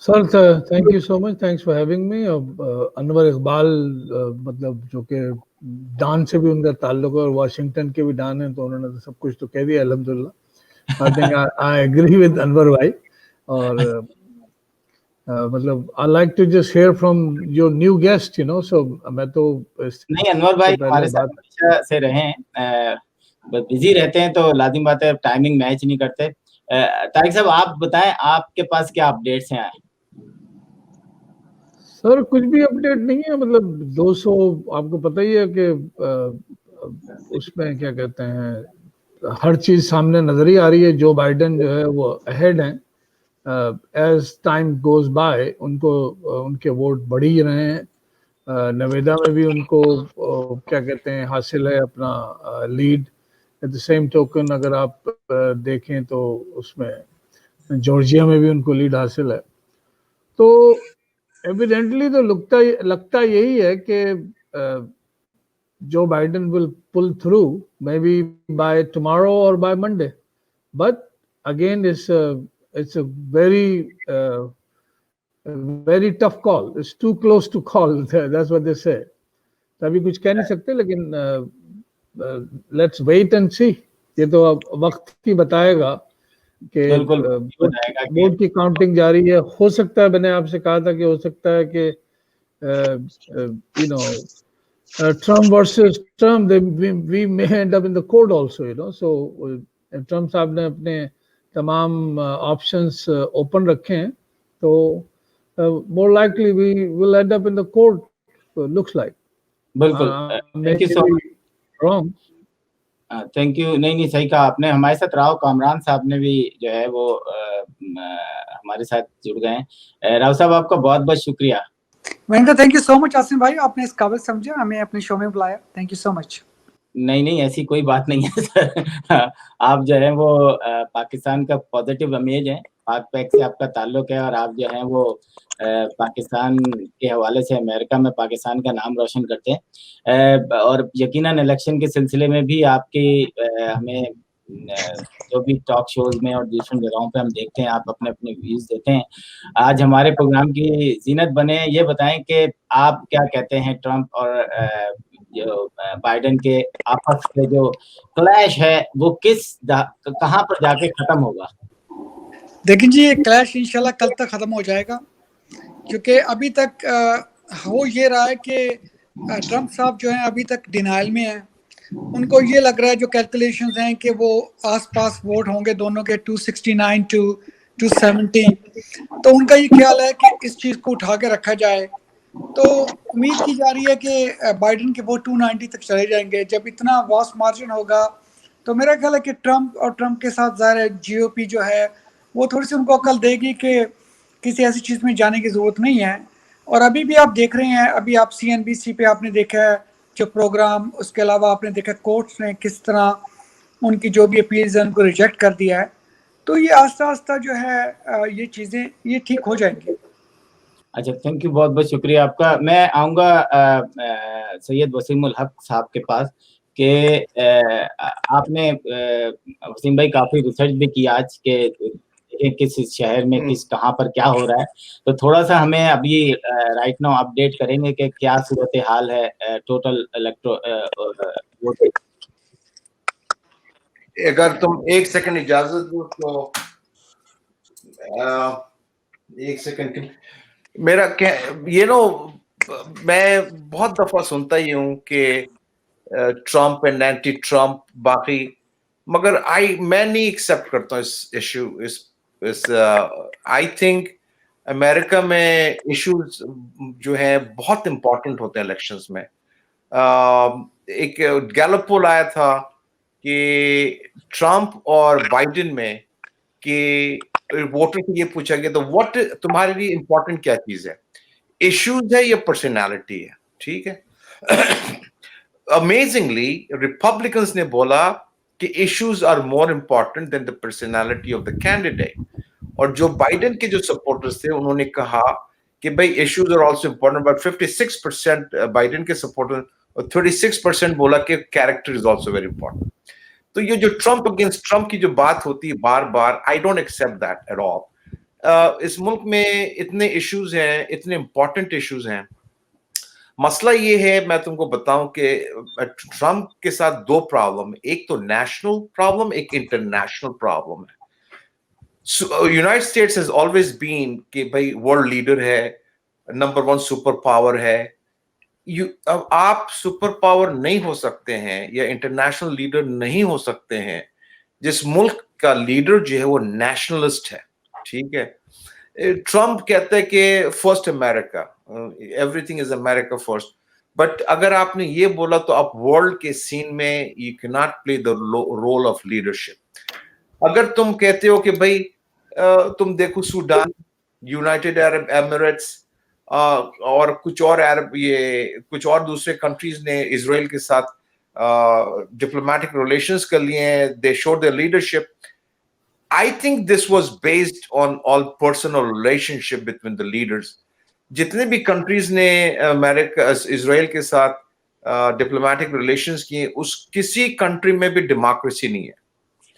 [SPEAKER 9] Sir thank you so much, thanks for having me. Anwar Iqbal मतलब जो कि डान से भी उनका ताल्लुक है और वाशिंगटन के भी डान है, तो उन्होंने तो सब कुछ तो कह दिया अल्हम्दुलिल्लाह। I think I agree with Anwar भाई। और मतलब I like to just hear from your new guest, you know. So मैं तो
[SPEAKER 1] नहीं, अनवर भाई हमारे साथ हमेशा से रहे हैं, बिजी रहते हैं तो लाजिम बात है टाइमिंग मैच नहीं करते। तारिक साहब, आप बताएं आपके पास क्या अपडेट्स हैं?
[SPEAKER 9] सर कुछ भी अपडेट नहीं है, मतलब 200 आपको पता ही है कि उसमें क्या कहते हैं, हर चीज सामने नजर ही आ रही है। जो बाइडेन जो है वो अहेड हैं, एज टाइम गोज बाय उनको उनके वोट बढ़ ही रहे हैं। नवेदा में भी उनको क्या कहते हैं हासिल है अपना lead. At the same token अगर आप देखें तो उसमें जॉर्जिया में भी उनको लीड हासिल है। तो एविडेंटली तो लगता यही है कि जो Biden will pull through may be by tomorrow और by Monday, but again it's a very tough call. It's too close to call. That's what they say. अभी कुछ कह नहीं सकते, लेकिन let's wait and see. ये तो अब वक्त ही बताएगा कि वोट की काउंटिंग जारी है। हो सकता है, मैंने आपसे कहा था कि हो सकता है कि you know Trump versus Trump, we may end up in the court also, you know. So Trump साहब ने अपने तमाम ऑप्शंस ओपन रखे हैं, तो more likely we will end up in the court, looks like.
[SPEAKER 1] बिल्कुल, thank you so
[SPEAKER 9] wrong.
[SPEAKER 1] Thank you. नहीं, सही कहा आपने। हमारे साथ राव कामरान साहब ने भी जो है वो हमारे साथ जुड़ गए हैं। राव साहब, आपका बहुत बहुत शुक्रिया।
[SPEAKER 10] Mahendra, thank you so much. Asim भाई, आपने इस काबिल समझा, हमें अपने शो में बुलाया, थैंक यू सो मच।
[SPEAKER 1] नहीं, ऐसी कोई बात नहीं है सर। आप जो है वो पाकिस्तान का पॉजिटिव इमेज है, पाक पैक से आपका ताल्लुक है और आप जो है वो पाकिस्तान के हवाले से अमेरिका में पाकिस्तान का नाम रोशन करते हैं। और यकीनन इलेक्शन के सिलसिले में भी आपकी हमें जो भी टॉक शोज में और दूसरी जगहों पे हम देखते हैं, आप अपने अपने व्यूज देते हैं। आज हमारे प्रोग्राम की जीनत बने, ये बताएं कि आप क्या कहते हैं ट्रम्प और जो बाइडेन के आपस में जो क्लैश है वो कहां पर जाके खत्म होगा?
[SPEAKER 10] देखिए जी, ये क्लैश इंशाल्लाह कल तक खत्म हो जाएगा, क्योंकि अभी तक हो ये रहा है कि ट्रम्प साहब जो है अभी तक डिनाइल में है। उनको ये लग रहा है, जो कैलकुलेशंस हैं, कि वो आसपास वोट होंगे दोनों के 269 to 270। तो उनका ये ख्याल है कि इस चीज़ को उठा के रखा जाए। तो उम्मीद की जा रही है कि बाइडेन के वोट 290 तक चले जाएंगे। जब इतना वास्ट मार्जिन होगा तो मेरा ख्याल है कि ट्रम्प और ट्रम्प के साथ ज़ाहिर है जीओपी जो है वो थोड़ी सी उनको अकल देगी कि किसी ऐसी चीज़ में जाने की ज़रूरत नहीं है। और अभी भी आप देख रहे हैं, अभी आप CNBC पे आपने देखा है जो प्रोग्राम, उसके अलावा आपने देखा कोर्ट्स ने किस तरह उनकी जो भी अपील्स हैं उनको रिजेक्ट कर दिया है। तो ये आस्ता आस्ता जो है ये चीज़ें ये ठीक हो जाएंगी।
[SPEAKER 1] अच्छा, थैंक यू, बहुत बहुत शुक्रिया आपका। मैं आऊँगा सैयद वसीमुल हक साहब के पास कि आपने वसीम भाई काफ़ी रिसर्च भी किया आज के किस शहर में किस कहाँ पर क्या हो रहा है, तो थोड़ा सा हमें अभी राइट नाउ अपडेट करेंगे कि क्या सूरत हाल है टोटल वोटिंग।
[SPEAKER 2] अगर तुम एक सेकंड इजाजत दो तो 1 सेकंड मेरा क्या मैं बहुत दफा सुनता ही हूँ कि ट्रम्प एंड एंटी ट्रम्प बाकी, मगर मैं नहीं एक्सेप्ट करता हूँ इस इशू। आई थिंक अमेरिका में इश्यूज जो है बहुत इंपॉर्टेंट होते हैं इलेक्शंस में। एक गैलप पोल आया था कि ट्रम्प और बाइडेन में कि वोटर से ये पूछा गया, तो व्हाट तुम्हारे लिए इंपॉर्टेंट क्या चीज है, इश्यूज है या पर्सनालिटी है? ठीक है। अमेजिंगली रिपब्लिकन्स ने बोला कि issues are more important than the personality of the candidate. और जो बाइडेन के जो सपोर्टर्स थे उन्होंने कहा कि भाई issues are also important, but 56% Biden के सपोर्टर और 36% बोला कि character is also very important. तो ये जो ट्रम्प अगेंस्ट ट्रम्प की जो बात होती है बार बार, I don't accept that at all. इस मुल्क में इतने इश्यूज हैं, इतने इंपॉर्टेंट इश्यूज हैं। मसला ये है, मैं तुमको बताऊं कि ट्रम्प के साथ दो प्रॉब्लम, एक तो नेशनल प्रॉब्लम, एक इंटरनेशनल प्रॉब्लम है। United States has always been कि भाई वर्ल्ड लीडर है, नंबर 1 सुपर पावर है। अब आप सुपर पावर नहीं हो सकते हैं या इंटरनेशनल लीडर नहीं हो सकते हैं जिस मुल्क का लीडर जो है वो नेशनलिस्ट है, ठीक है। ट्रम्प कहता है कि first America, everything is America first, but अगर आपने ये बोला तो आप वर्ल्ड के सीन में you can not play the role of leadership. अगर तुम कहते हो कि भाई तुम देखो सूडान, यूनाइटेड अरब एमिरेट्स और कुछ और अरब, ये कुछ और दूसरे कंट्रीज ने इजराइल के साथ डिप्लोमेटिक रिलेशंस कर लिए हैं, they showed their leadership. I think this was based on all personal relationship between the leaders. जितने भी कंट्रीज ने अमेरिका इजराइल के साथ डिप्लोमेटिक रिलेशंस किए, उस किसी कंट्री में भी डेमोक्रेसी नहीं है,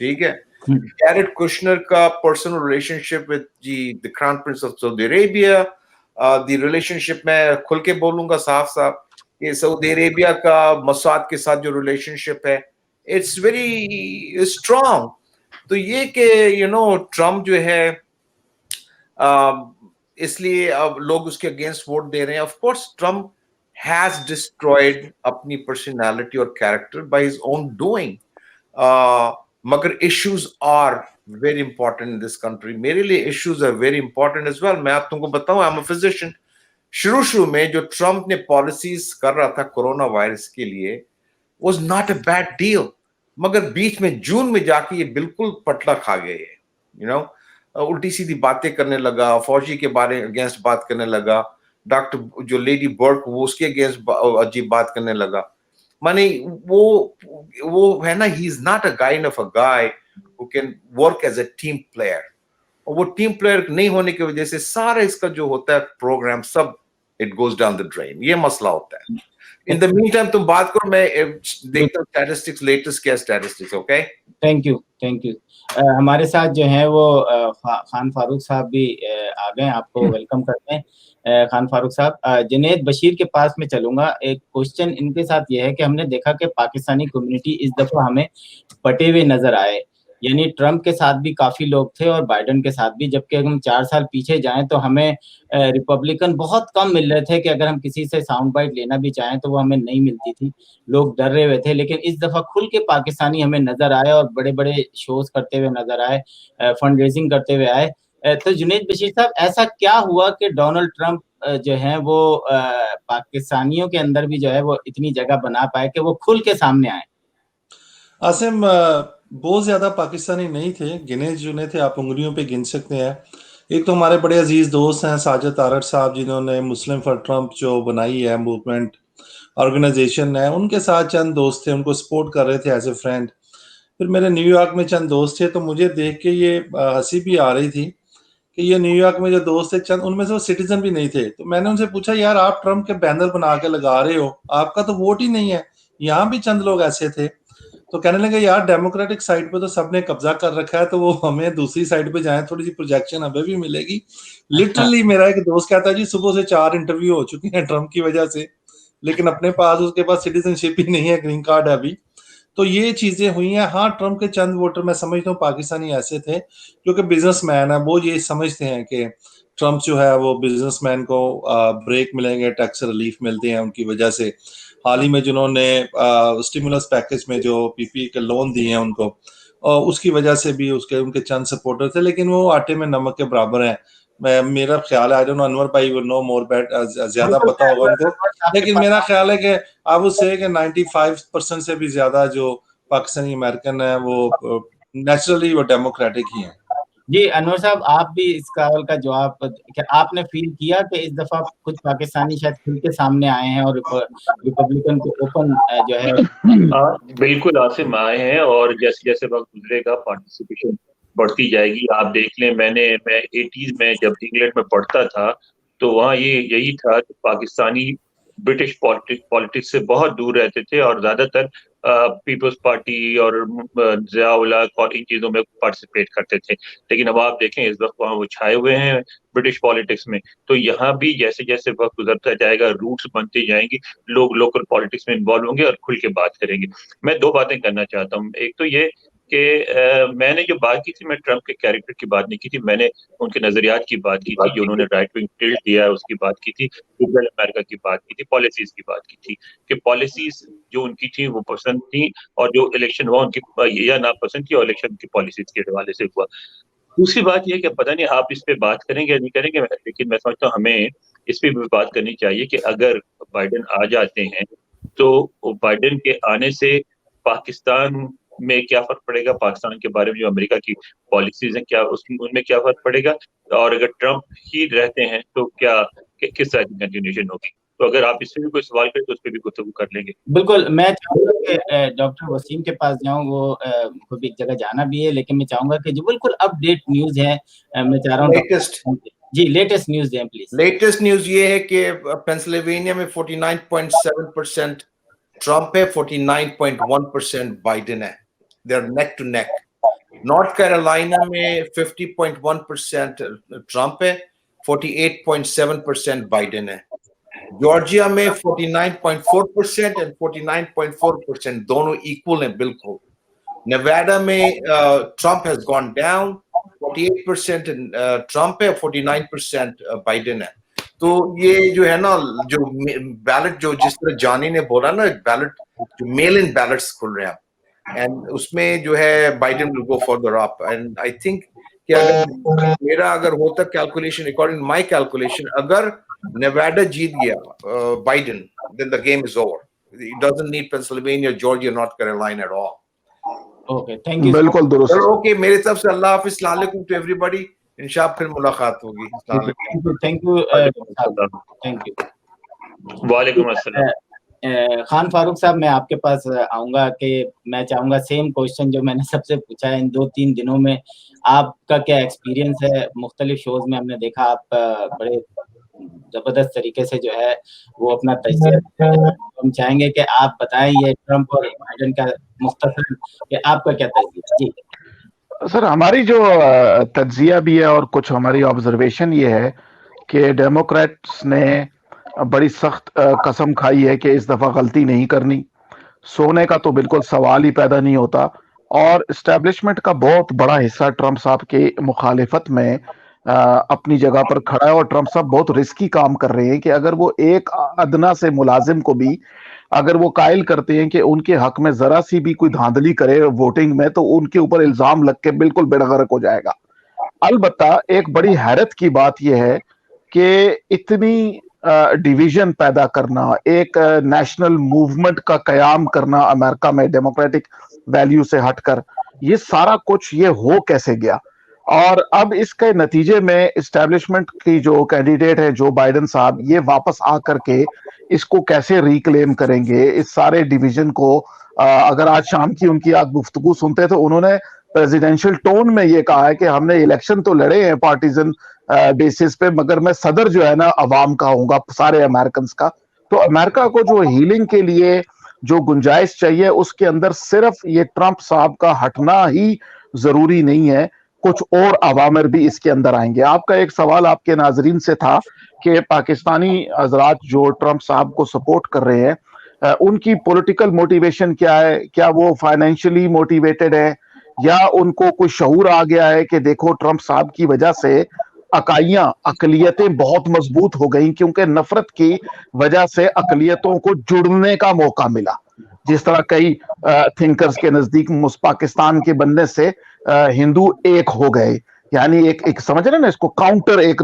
[SPEAKER 2] ठीक है। जैरेड कुशनर का personal relationship with the crown Prince of Saudi Arabia, the relationship में खुल के बोलूंगा साफ साफ, ये सऊदी अरेबिया का मोसाद के साथ जो रिलेशनशिप है, इट्स वेरी स्ट्रॉन्ग। तो ये कि ट्रम्प जो है इसलिए अब लोग उसके अगेंस्ट वोट दे रहे हैं। Of course Trump has destroyed अपनी पर्सनालिटी और character by his own doing, मगर issues are very important in this country. मेरे लिए issues are very important as well. मैं आप तुमको बताऊं, आई एम अ फिजिशियन। शुरू में जो ट्रम्प ने पॉलिसीज कर रहा था कोरोना वायरस के लिए was not a bad deal, मगर बीच में जून में जाके ये बिल्कुल पटला खा गए। उल्टी सीधी बातें करने लगा, फौजी के बारे अगेंस्ट बात करने लगा, डॉक्टर जो लेडी बर्क वो उसके अगेंस्ट अजीब बात करने लगा। माने वो है ना, he is not a kind of a guy who can work as a team player. और वो टीम प्लेयर नहीं होने की वजह से सारा इसका जो होता है प्रोग्राम सब it goes down the drain. ये मसला होता है। इन द मीन टाइम तुम बात करो, मैं देखता हूँ स्टैटिस्टिक्स, लेटेस्ट क्या स्टैटिस्टिक्स। Okay, thank you.
[SPEAKER 1] हमारे साथ जो है वो खान फारूक साहब भी आ गए, आपको वेलकम करते हैं खान फारूक साहब। जुनैद बशीर के पास में चलूंगा। एक क्वेश्चन इनके साथ ये है कि हमने देखा कि पाकिस्तानी कम्युनिटी इस दफा हमें बटे हुए नजर आए, यानी ट्रम्प के साथ भी काफी लोग थे और बाइडेन के साथ भी, जबकि अगर हम 4 साल पीछे जाएं तो हमें रिपब्लिकन बहुत कम मिल रहे थे कि अगर हम किसी से साउंड बाइट लेना भी चाहें तो वो हमें नहीं मिलती थी, लोग डर रहे हुए थे। लेकिन इस दफा खुल के पाकिस्तानी हमें नजर आए और बड़े बड़े शोज करते हुए नजर आए, फंड रेजिंग करते हुए आए। तो जुनैद बशीर साहब, ऐसा क्या हुआ कि डोनाल्ड ट्रम्प जो है वो पाकिस्तानियों के अंदर भी जो है वो इतनी जगह बना पाए कि वो खुल के सामने आए?
[SPEAKER 5] आसिम, बहुत ज्यादा पाकिस्तानी नहीं थे, गिने चुने थे, आप उंगलियों पे गिन सकते हैं। एक तो हमारे बड़े अजीज दोस्त हैं साजिद आरट साहब, जिन्होंने मुस्लिम फॉर ट्रम्प जो बनाई है मूवमेंट ऑर्गेनाइजेशन है, उनके साथ चंद दोस्त थे, उनको सपोर्ट कर रहे थे एज ए फ्रेंड। फिर मेरे न्यूयॉर्क में चंद दोस्त थे, तो मुझे देख के ये हंसी भी आ रही थी कि ये न्यूयॉर्क में जो दोस्त थे चंद, उनमें से वो सिटीजन भी नहीं थे। तो मैंने उनसे पूछा, यार आप ट्रम्प के बैनर बना के लगा रहे हो, आपका तो वोट ही नहीं है। यहाँ भी चंद लोग ऐसे थे, तो कहने लगे यार डेमोक्रेटिक साइड पे तो सबने कब्जा कर रखा है, तो वो हमें दूसरी साइड पे जाए, थोड़ी सी प्रोजेक्शन हमें भी मिलेगी। लिटरली मेरा एक दोस्त कहता है जी सुबह से 4 इंटरव्यू हो चुके हैं ट्रम्प की वजह से, लेकिन अपने पास उसके पास सिटीजनशिप ही नहीं है, ग्रीन कार्ड है अभी। तो ये चीजें हुई हैं। हाँ, ट्रम्प के चंद वोटर मैं समझता हूँ पाकिस्तानी ऐसे थे क्योंकि बिजनेसमैन है, वो ये समझते हैं कि ट्रम्प जो है वो बिजनेसमैन को ब्रेक मिलेंगे, टैक्स रिलीफ मिलते हैं उनकी वजह से। हाल ही में जिन्होंने स्टिमुलस पैकेज में जो पीपी के लोन दिए हैं उनको, उसकी वजह से भी उनके चंद सपोर्टर थे, लेकिन वो आटे में नमक के बराबर हैं। मेरा ख्याल है, आई डोंट नो, अनवर भाई विल नो मोर बेट, ज्यादा पता होगा उनको, लेकिन मेरा ख्याल है कि आई वुड से कि 95% से भी ज्यादा जो पाकिस्तानी अमेरिकन है वो नेचुरली वो डेमोक्रेटिक ही हैं।
[SPEAKER 1] जी अनवर साहब, आप भी इस सवाल का जवाब, क्या आपने फील किया कि इस दफा कुछ पाकिस्तानी शायद खुल के सामने आए हैं और रिपब्लिकन को ओपन जो है
[SPEAKER 8] बिल्कुल आसिम आए हैं, और जैसे जैसे वक्त गुजरेगा पार्टिसिपेशन बढ़ती जाएगी। आप देख लें, मैं 80s में जब इंग्लैंड में पढ़ता था तो वहाँ यही था कि पाकिस्तानी ब्रिटिश पॉलिटिक्स से बहुत दूर रहते थे और ज्यादातर पीपल्स पार्टी और ज़िया उल हक और इन चीजों में पार्टिसिपेट करते थे। लेकिन अब आप देखें इस वक्त वहाँ वो छाए हुए हैं ब्रिटिश पॉलिटिक्स में। तो यहाँ भी जैसे जैसे वक्त गुजरता जाएगा, रूट्स बनते जाएंगी, लोग लोकल पॉलिटिक्स में इन्वॉल्व होंगे और खुल के बात करेंगे। मैं दो बातें करना चाहता हूँ। एक तो ये कि मैंने जो बात की थी, मैं ट्रंप के कैरेक्टर की बात नहीं की थी, मैंने उनके नजरियात की बात की थी, जो उन्होंने राइट विंग टिल्ट दिया है उसकी बात की थी, लिबरल अमेरिका की बात की थी, पॉलिसीज की बात की थी कि पॉलिसीज जो उनकी थी वो पसंद थी, और जो इलेक्शन हुआ उनकी या नापसंद थी, और इलेक्शन की पॉलिसीज के हवाले से हुआ। दूसरी बात यह कि पता नहीं आप इस पे बात करेंगे या नहीं करेंगे, लेकिन मैं समझता हूँ हमें इस पे भी बात करनी चाहिए कि अगर बाइडेन आ जाते हैं तो बाइडेन के आने से पाकिस्तान में क्या फर्क पड़ेगा, पाकिस्तान के बारे में जो अमेरिका की पॉलिसीज हैं क्या उनमें क्या फर्क पड़ेगा, और अगर ट्रंप ही रहते हैं तो क्या किस तरह की कंटिन्यूएशन होगी। तो अगर आप इससे भी कोई सवाल करें तो उस पर भी गुफ्तगू कर लेंगे।
[SPEAKER 1] बिल्कुल, मैं चाहूंगा कि डॉक्टर वसीम के पास जाऊं, वो को भी एक जगह जाना भी है, लेकिन मैं चाहूंगा कि जो बिल्कुल अपडेट न्यूज है, मैं चाह रहा हूँ
[SPEAKER 2] लेटेस्ट
[SPEAKER 1] जी लेटेस्ट न्यूज दें प्लीज।
[SPEAKER 2] लेटेस्ट न्यूज ये है कि पेंसिल्वेनिया में 49.7% ट्रंप है, 49.1% बाइडेन है। They are neck to neck. North Carolina में 50.1% ट्रंप है, 48.7% बाइडेन है। जॉर्जिया में 49.4% एंड 49.4%, दोनों इक्वल हैं बिल्कुल। नेवाडा में Trump has gone down, 48% Trump है, 49% बाइडेन है। तो ये जो है ना, जो बैलेट जो जिस तरह जानी ने बोला ना, बैलेट जो मेल इन बैलेट्स खुल रहे हैं, एंड उसमें जो है Biden will go further up. And I think कि अगर मेरा होता कैलकुलेशन, अकॉर्डिंग माय कैलकुलेशन, अगर नेवाडा जीत गया Biden, then the game is over. It doesn't need Pennsylvania, Georgia, North Carolina at all.
[SPEAKER 1] Okay, thank you.
[SPEAKER 11] बिल्कुल दुरुस्त।
[SPEAKER 2] Okay, मेरे तरफ से अल्लाह हाफिज, अस्सलाम वालेकुम टू एवरीबॉडी। इंशाल्लाह फिर मुलाकात होगी।
[SPEAKER 1] Thank you.
[SPEAKER 8] वालेकुम अस्सलाम।
[SPEAKER 1] खान फारूक साहब, मैं आपके पास आऊंगा कि मैं चाहूंगा सेम क्वेश्चन जो मैंने सबसे पूछा है, इन 2-3 दिनों में आपका क्या एक्सपीरियंस है। मुख्तलिफ शोज में हमने देखा आप बड़े जबरदस्त तरीके से जो है वो अपना तजज़िया, हम चाहेंगे कि आप बताएं ये ट्रंप और बाइडेन का मुख्तसर कि आपका क्या तजज़िया। जी
[SPEAKER 11] सर, हमारी जो तज्जिया भी है और कुछ हमारी ऑब्जर्वेशन ये है कि डेमोक्रेट्स ने बड़ी सख्त कसम खाई है कि इस दफा गलती नहीं करनी। सोने का तो बिल्कुल सवाल ही पैदा नहीं होता, और एस्टेब्लिशमेंट का बहुत बड़ा हिस्सा ट्रंप साहब की मुखालिफत में अपनी जगह पर खड़ा है, और ट्रंप साहब बहुत रिस्की काम कर रहे हैं कि अगर वो एक अदना से मुलाजिम को भी अगर वो कायल करते हैं कि उनके हक में जरा सी भी कोई धांधली करे वोटिंग में, तो उनके ऊपर इल्जाम लग के बिल्कुल बेड़गरक हो जाएगा। अलबत्ता एक बड़ी हैरत की बात यह है कि इतनी डिवीजन पैदा करना, एक नेशनल मूवमेंट का कयाम करना अमेरिका में डेमोक्रेटिक वैल्यू से हटकर, ये सारा कुछ ये हो कैसे गया। और अब इसके नतीजे में एस्टेब्लिशमेंट की जो कैंडिडेट है जो बाइडेन साहब, ये वापस आकर के इसको कैसे रिक्लेम करेंगे, इस सारे डिवीजन को। अगर आज शाम की उनकी आप गुफ्तगू सुनते तो उन्होंने प्रेसिडेंशियल टोन में ये कहा है कि हमने इलेक्शन तो लड़े हैं पार्टीजन बेसिस पे, मगर मैं सदर जो है ना अवाम का होऊंगा, सारे अमेरिकन का। तो अमेरिका को जो हीलिंग के लिए जो गुंजाइश चाहिए, उसके अंदर सिर्फ ये ट्रंप साहब का हटना ही जरूरी नहीं है, कुछ और अवामिर भी इसके अंदर आएंगे। आपका एक सवाल आपके नाजरीन से था कि पाकिस्तानी हजरात जो ट्रंप साहब को सपोर्ट कर रहे हैं, उनकी पॉलिटिकल मोटिवेशन क्या है, क्या वो फाइनेंशियली मोटिवेटेड है, या उनको कोई शऊर आ गया है कि देखो ट्रंप साहब की वजह से अकलियतें बहुत मजबूत हो गई, क्योंकि नफरत की वजह से अकलियतों को जुड़ने का मौका मिला। जिस तरह कई थिंकर्स के नजदीक पाकिस्तान के बनने से हिंदू एक हो गए, यानी एक समझ रहे ना इसको, काउंटर एक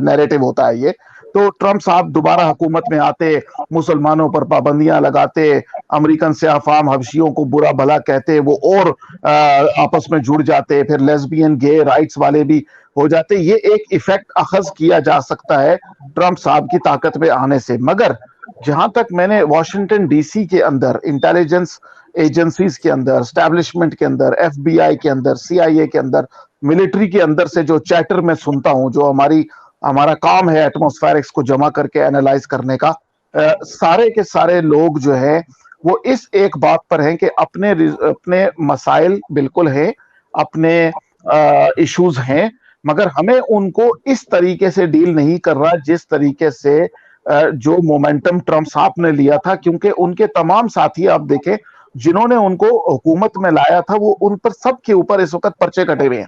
[SPEAKER 11] नैरेटिव होता है ये। तो ट्रम्प साहब दोबारा हुकूमत में आते, मुसलमानों पर पाबंदियां लगाते, अमेरिकन से अफाम हबशियों को बुरा भला कहते, वो और आपस में जुड़ जाते, फिर लेस्बियन गे राइट्स वाले भी हो जाते। ये एक इफेक्ट अखज किया जा सकता है ट्रम्प साहब की ताकत में आने से। मगर जहां तक मैंने वॉशिंगटन डीसी के अंदर इंटेलिजेंस एजेंसीज के अंदर, एस्टैब्लिशमेंट के अंदर, FBI के अंदर, CIA के अंदर, मिलिट्री के अंदर से जो चैटर मैं सुनता हूं, जो हमारा काम है एटमॉस्फेरिक्स को जमा करके एनालाइज करने का, सारे के सारे लोग जो है वो इस एक बात पर हैं कि अपने मसाइल बिल्कुल है, अपने इश्यूज हैं, मगर हमें उनको इस तरीके से डील नहीं कर रहा जिस तरीके से जो मोमेंटम ट्रम्प साहब ने लिया था। क्योंकि उनके तमाम साथी आप देखें जिन्होंने उनको हुकूमत में लाया था, वो उन पर सबके ऊपर इस वक्त पर्चे कटे हुए हैं।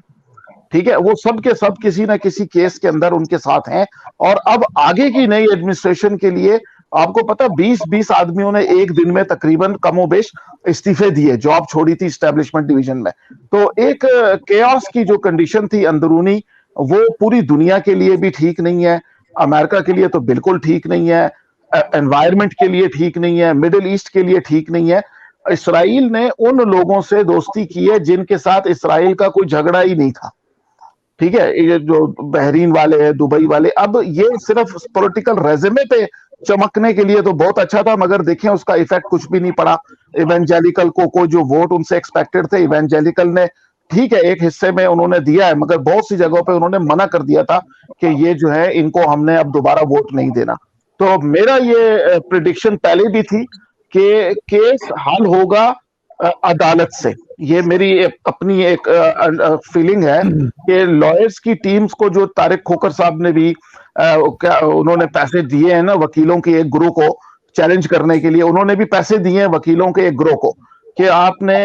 [SPEAKER 11] ठीक है, वो सब के सब किसी ना किसी केस के अंदर उनके साथ हैं। और अब आगे की नई एडमिनिस्ट्रेशन के लिए आपको पता 20-20 आदमियों ने एक दिन में तकरीबन कमोबेश इस्तीफे दिए, जॉब छोड़ी थी एस्टेब्लिशमेंट डिवीजन में। तो एक केओस की जो कंडीशन थी अंदरूनी, वो पूरी दुनिया के लिए भी ठीक नहीं है, अमेरिका के लिए तो बिल्कुल ठीक नहीं है, एनवायरमेंट के लिए ठीक नहीं है, मिडिल ईस्ट के लिए ठीक नहीं है। इसराइल ने उन लोगों से दोस्ती की है जिनके साथ इसराइल का कोई झगड़ा ही नहीं था। ठीक है, ये जो बहरीन वाले हैं, दुबई वाले, अब ये सिर्फ पॉलिटिकल रेज़्यूमे पे चमकने के लिए तो बहुत अच्छा था, मगर देखें उसका इफेक्ट कुछ भी नहीं पड़ा। इवेंजेलिकल को जो वोट उनसे एक्सपेक्टेड थे, इवेंजेलिकल ने ठीक है एक हिस्से में उन्होंने दिया है, मगर बहुत सी जगहों पे उन्होंने मना कर दिया था कि ये जो है इनको हमने अब दोबारा वोट नहीं देना। तो मेरा ये प्रिडिक्शन पहले भी थी कि केस हल होगा अदालत से। ये मेरी अपनी एक फीलिंग है कि लॉयर्स की टीम्स को, जो तारिक खोकर साहब ने भी उन्होंने पैसे दिए हैं ना वकीलों के एक ग्रुप को चैलेंज करने के लिए, उन्होंने भी पैसे दिए हैं वकीलों के एक ग्रुप को कि आपने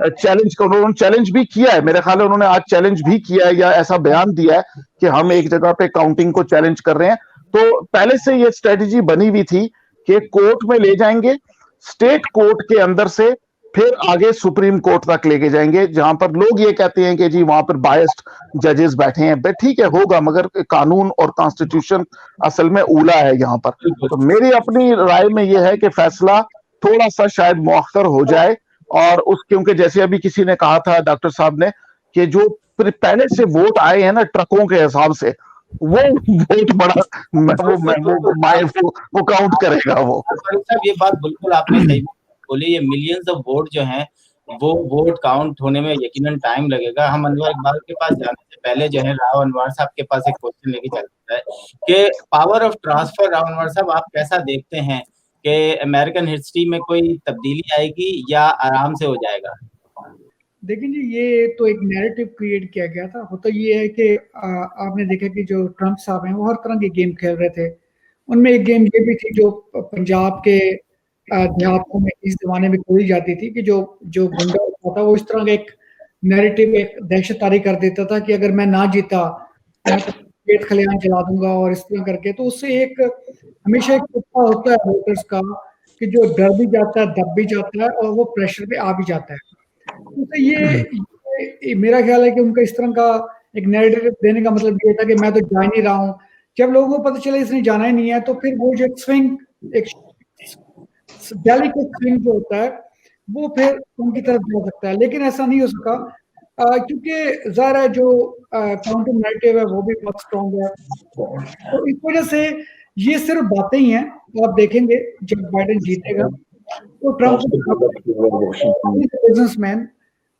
[SPEAKER 11] चैलेंज करो। उन्होंने चैलेंज भी किया है, मेरे ख्याल है उन्होंने आज चैलेंज भी किया है या ऐसा बयान दिया है कि हम एक जगह पे काउंटिंग को चैलेंज कर रहे हैं। तो पहले से ये स्ट्रेटेजी बनी हुई थी कि कोर्ट में ले जाएंगे, स्टेट कोर्ट के अंदर से फिर आगे सुप्रीम कोर्ट तक लेके जाएंगे, जहां पर लोग ये कहते हैं कि जी वहां पर बायस्ड जजेस बैठे हैं। ठीक है होगा, मगर कानून और कॉन्स्टिट्यूशन असल में ऊला है यहाँ पर। तो मेरी अपनी राय में यह है कि फैसला थोड़ा सा शायद मुअख्खर हो जाए, और क्योंकि जैसे अभी किसी ने कहा था डॉक्टर साहब ने कि जो पहले से वोट आए हैं ना ट्रकों के हिसाब से, वो वोट बड़ा वो काउंट करेगा वो।
[SPEAKER 1] ये बात बिल्कुल आपने सही बोली। ये मिलियंस ऑफ वोट जो हैं वो वोट काउंट होने में यकीनन टाइम लगेगा। हम अनवर इकबाल के पास जाने से पहले जो है राव अनवर साहब के पास एक क्वेश्चन लेके चलता है कि power of transfer, Rao Anwar साहब आप कैसा देखते हैं कि अमेरिकन हिस्ट्री में कोई तब्दीली आएगी या आराम से हो जाएगा?
[SPEAKER 10] देखिए जी, ये तो एक नैरेटिव क्रिएट किया गया था। होता ये है कि आपने देखा कि जो ट्रम्प साहब हैं वो हर तरह के गेम खेल रहे थे। उनमें एक गेम ये भी थी जो पंजाब के देहातों में इस जमाने में खोली जाती थी कि जो गुंडा होता था वो इस तरह का एक नैरेटिव, एक दहशत तारी कर देता था कि अगर मैं ना जीता मैं तो खेत खलिहान जला दूंगा और इस तरह करके। तो उससे एक हमेशा एक कुत्ता होता है वोटर्स का कि जो डर भी जाता है, दब भी जाता है और वो प्रेशर पे आ भी जाता है। तो ये मेरा ख्याल है कि उनका इस तरह का एक नैरेटिव देने का मतलब ये था कि मैं तो जा नहीं रहा हूँ। जब लोगों को पता चला इसने जाना ही नहीं है तो फिर वो जो स्विंग, एक डेलिकेट स्विंग जो होता है वो फिर उनकी तरफ जा सकता है, लेकिन ऐसा नहीं हो सका क्योंकि ज़ाहिर है जो काउंटर नैरेटिव है वो भी बहुत स्ट्रॉन्ग है। तो इस वजह से ये सिर्फ बातें ही हैं। तो आप देखेंगे जब बाइडेन जीतेगा तो Trump businessman,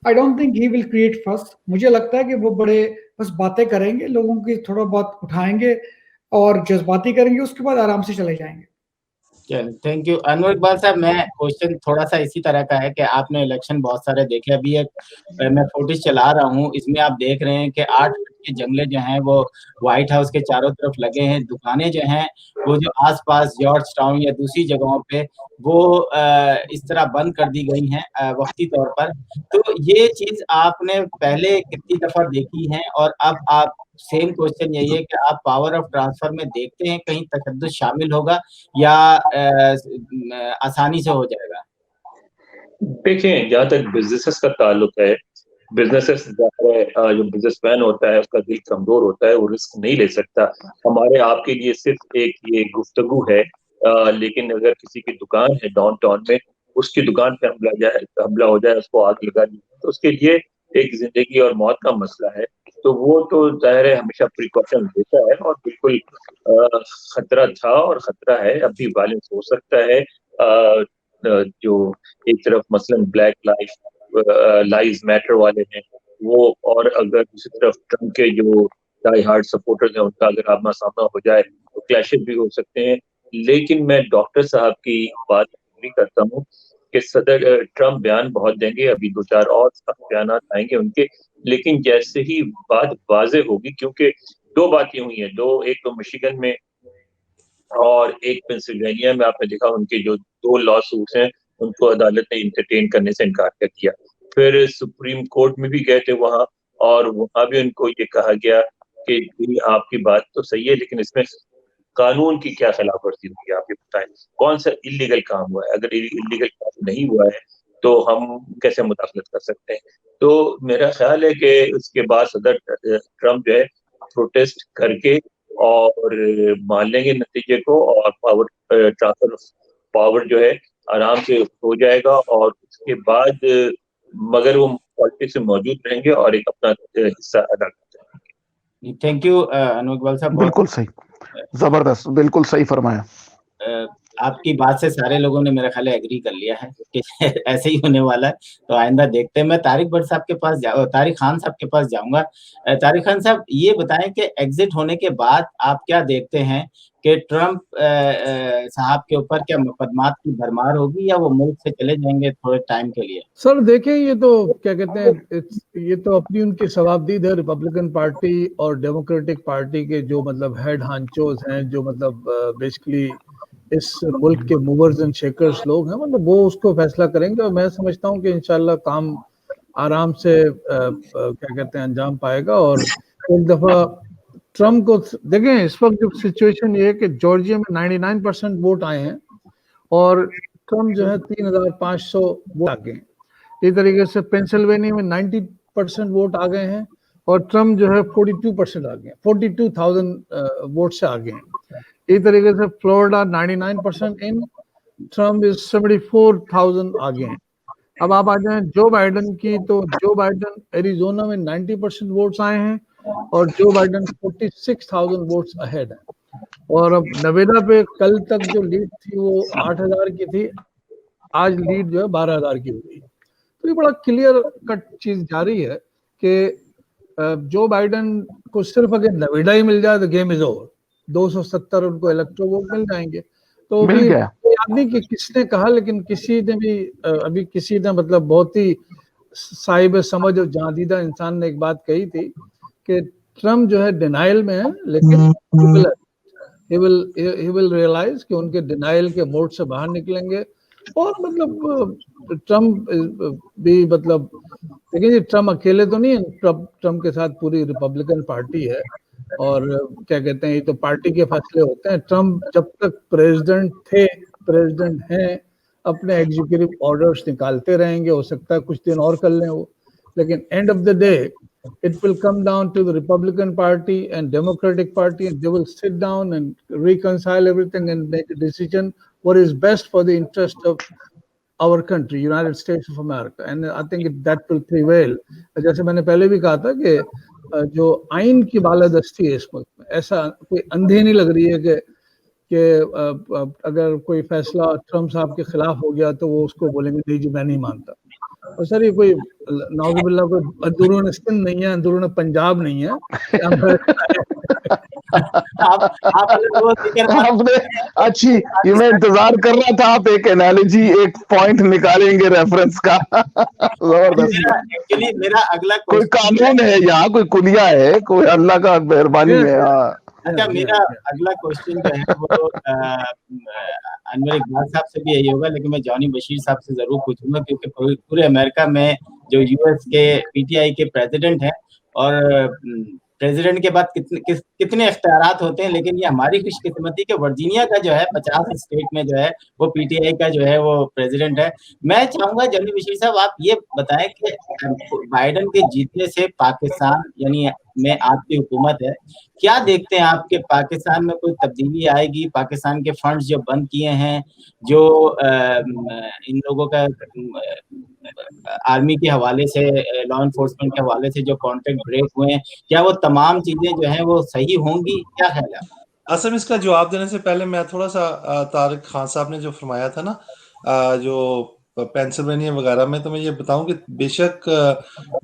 [SPEAKER 10] I don't think he will create first. मुझे लगता है कि वो बड़े बस बातें करेंगे, लोगों की थोड़ा बहुत उठाएंगे और जज्बाती करेंगे, उसके बाद आराम से चले जाएंगे।
[SPEAKER 1] थैंक यू अनवर इकबाल साहब। मैं क्वेश्चन थोड़ा सा इसी तरह का है कि आपने इलेक्शन बहुत सारे देखे, अभी एक मैं फुटेज चला रहा हूँ, इसमें आप देख रहे हैं कि 8 फीट के जंगले जो हैं वो व्हाइट हाउस के चारों तरफ लगे हैं। दुकानें जो हैं वो जो आसपास जॉर्ज टाउन या दूसरी जगहों पे वो इस तरह बंद कर दी गई हैं वक्ती तौर पर। तो ये चीज आपने पहले कितनी दफा देखी है और अब आप, सेम क्वेश्चन यही है कि आप पावर ऑफ ट्रांसफर में देखते हैं कहीं तशद्दुद शामिल होगा या आसानी से हो जाएगा?
[SPEAKER 8] देखें, जहाँ तक बिजनेसेस का ताल्लुक है, बिजनेसेस जो बिजनेसमैन होता है उसका दिल कमजोर होता है, वो रिस्क नहीं ले सकता। हमारे आपके लिए सिर्फ एक ये गुफ्तगू है, लेकिन अगर किसी की दुकान है डाउनटाउन में, उसकी दुकान पे हमला हो जाए, उसको आग लगा दी, तो उसके लिए एक जिंदगी और मौत का मसला है। तो वो तो जाहिर है हमेशा प्रिकॉशन लेता है, और बिल्कुल खतरा था और खतरा है, अब भी वायलेंस हो सकता है। जो एक तरफ मसलन ब्लैक लाइव्स मैटर वाले हैं वो, और अगर दूसरी तरफ ट्रम्प के जो डाई हार्ड सपोर्टर्स हैं उनका अगर आमना सामना हो जाए तो क्लैशेस भी हो सकते हैं। लेकिन मैं डॉक्टर साहब की बात भी करता हूँ कि सदर ट्रम्प बयान बहुत देंगे, अभी 2-4 और सख्त बयान आएंगे उनके, लेकिन जैसे ही बात वाजे होगी, क्योंकि 2 बातें हुई हैं, एक तो मिशिगन में और एक पेंसिल्वेनिया में, आपने देखा उनके जो 2 लॉ सूट्स हैं उनको अदालत ने इंटरटेन करने से इनकार कर दिया। फिर सुप्रीम कोर्ट में भी गए थे वहां, और वहां भी उनको ये कहा गया कि आपकी बात तो सही है, लेकिन इसमें कानून की क्या खिलाफ वर्जी हुई है, आप ये बताएं, कौन सा इलीगल काम हुआ है? अगर इलीगल काम नहीं हुआ है तो हम कैसे मुदाखलत कर सकते हैं? तो मेरा ख्याल है कि उसके बाद सदर ट्रम्प जो है प्रोटेस्ट करके और मान लेंगे नतीजे को, और पावर ट्रांसफर पावर जो है आराम से हो जाएगा, और उसके बाद मगर वो पॉलिटिक्स में मौजूद रहेंगे और एक अपना हिस्सा अदा करते हैं।
[SPEAKER 1] थैंक यू अनूप इकबाल साहब,
[SPEAKER 11] बिल्कुल सही, जबरदस्त, बिल्कुल सही फरमाया।
[SPEAKER 1] आपकी बात से सारे लोगों ने मेरा ख्याल है एग्री कर लिया है कि ऐसे ही होने वाला है। तो आइंदा देखते हैं। मैं तारिक भट्ट साहब के पास तारिक खान साहब के पास जाऊंगा। तारिक खान साहब, ये बताएं कि एग्जिट होने के बाद आप क्या देखते हैं कि ट्रम्प साहब के ऊपर क्या मुकदमात की भरमार होगी, या वो मुल्क से चले जाएंगे थोड़े टाइम के लिए?
[SPEAKER 9] सर देखें, ये तो क्या कहते हैं, ये तो अपनी उनकी सवाबदीद है। रिपब्लिकन पार्टी और डेमोक्रेटिक पार्टी के जो मतलब हेड हांचोज हैं, जो मतलब बेसिकली इस मुल्क के मूवर्स एंड शेकर्स लोग हैं, मतलब वो उसको फैसला करेंगे। और मैं समझता हूँ कि इंशाल्लाह काम आराम से क्या कहते हैं अंजाम पाएगा। और एक दफा ट्रम्प को देखें, इस वक्त जो सिचुएशन ये है कि जॉर्जिया में 99% वोट आए हैं और ट्रम्प जो है 3500 वोट आ गए हैं। इस तरीके से पेंसिल्वेनिया में 90% वोट आ गए हैं और ट्रम्प जो है 42% आ गए, 42,000 वोट से आ गए हैं। इस तरीके से फ्लोरिडा 99% इन, ट्रम्प इज 74,000 आ गए हैं। अब आप आ जाएं जो बाइडन की, तो जो बाइडन एरिजोना में 90% वोट्स आए हैं और जो बाइडन 46,000 वोट्स अहेड है। और अब नवेदा पे कल तक जो लीड थी वो 8,000 की थी, आज लीड जो है 12,000 की हो गई। तो ये बड़ा क्लियर कट चीज जारी है कि जो बाइडन को सिर्फ अगर नवेदा ही मिल जाए तो गेम इज ओवर। 270 उनको इलेक्ट्रो वोट मिल जाएंगे। तो भी याद नहीं कि किसने कहा, लेकिन किसी ने भी अभी किसी ने मतलब बहुत ही साहिब समझ और जादीदा इंसान ने एक बात कही थी कि ट्रम्प जो है डिनाइल में है, लेकिन he will realize कि उनके डिनाइल के मोड से बाहर निकलेंगे। और मतलब ट्रम्प भी मतलब, लेकिन ये ट्रम्प अकेले तो नहीं है, ट्रम्प के साथ पूरी रिपब्लिकन पार्टी है। और क्या कहते हैं, ये तो पार्टी के फैसले होते हैं। ट्रम्प जब तक प्रेसिडेंट हैं, अपने एग्जीक्यूटिव ऑर्डर्स निकालते रहेंगे। हो सकता है कुछ दिन और कर लें वो, लेकिन end of the day it will come down to the Republican Party and Democratic Party, and they will sit down and reconcile everything and make a decision what is best for the interest of our country, United States of America. And I think that will prevail. जैसे मैंने पहले भी कहा था कि जो आइन की बालादस्ती है इस मुल्क में, ऐसा कोई अंधे नहीं लग रही है कि अगर कोई फैसला ट्रम्प साहब के खिलाफ हो गया तो वो उसको बोलेंगे नहीं जी मैं नहीं मानता। और सर ये कोई नाउजुबिल्लाह कोई अंदरून सिंध नहीं है, अंदरून पंजाब नहीं है।
[SPEAKER 11] आपने अच्छी, ये मैं इंतजार कर रहा था, आप एक एनालॉजी, एक पॉइंट निकालेंगे रेफरेंस का। जबरदस्त।
[SPEAKER 1] एक्चुअली मेरा अगला
[SPEAKER 11] कोई कानून है यहाँ, कोई कुलिया है, कोई अल्लाह का मेहरबानी है।
[SPEAKER 1] अच्छा, मेरा अगला क्वेश्चन जो है वो अनवर इकबाल साहब से भी यही होगा, लेकिन मैं जॉनी बशीर साहब से जरूर पूछूंगा, क्योंकि पूरे अमेरिका में जो यूएस के पीटीआई के प्रेसिडेंट हैं और प्रेसिडेंट के बाद कितने इख्तियारात होते हैं, लेकिन ये हमारी खुशकिस्मती कि वर्जीनिया का जो है 50 स्टेट में जो है वो पीटीआई का जो है वो प्रेसिडेंट है। मैं चाहूंगा जनरल बशीर साहब आप ये बताएं कि बाइडेन के जीतने से पाकिस्तान यानी में आपकी हुकूमत है, क्या देखते हैं आपके पाकिस्तान में कोई तब्दीली आएगी? पाकिस्तान के फंड्स जो बंद किए हैं, जो इन लोगों का आर्मी के हवाले से, लॉ एनफोर्समेंट के हवाले से जो कॉन्ट्रैक्ट ब्रेक हुए हैं, क्या वो तमाम चीजें जो हैं वो सही होंगी? क्या ख्याल है?
[SPEAKER 5] असम इसका जवाब देने से पहले मैं थोड़ा सा तारिक खान साहब ने जो फरमाया था ना, जो पेंसिल्वेनिया वगैरह में, तो मैं ये बताऊं कि बेशक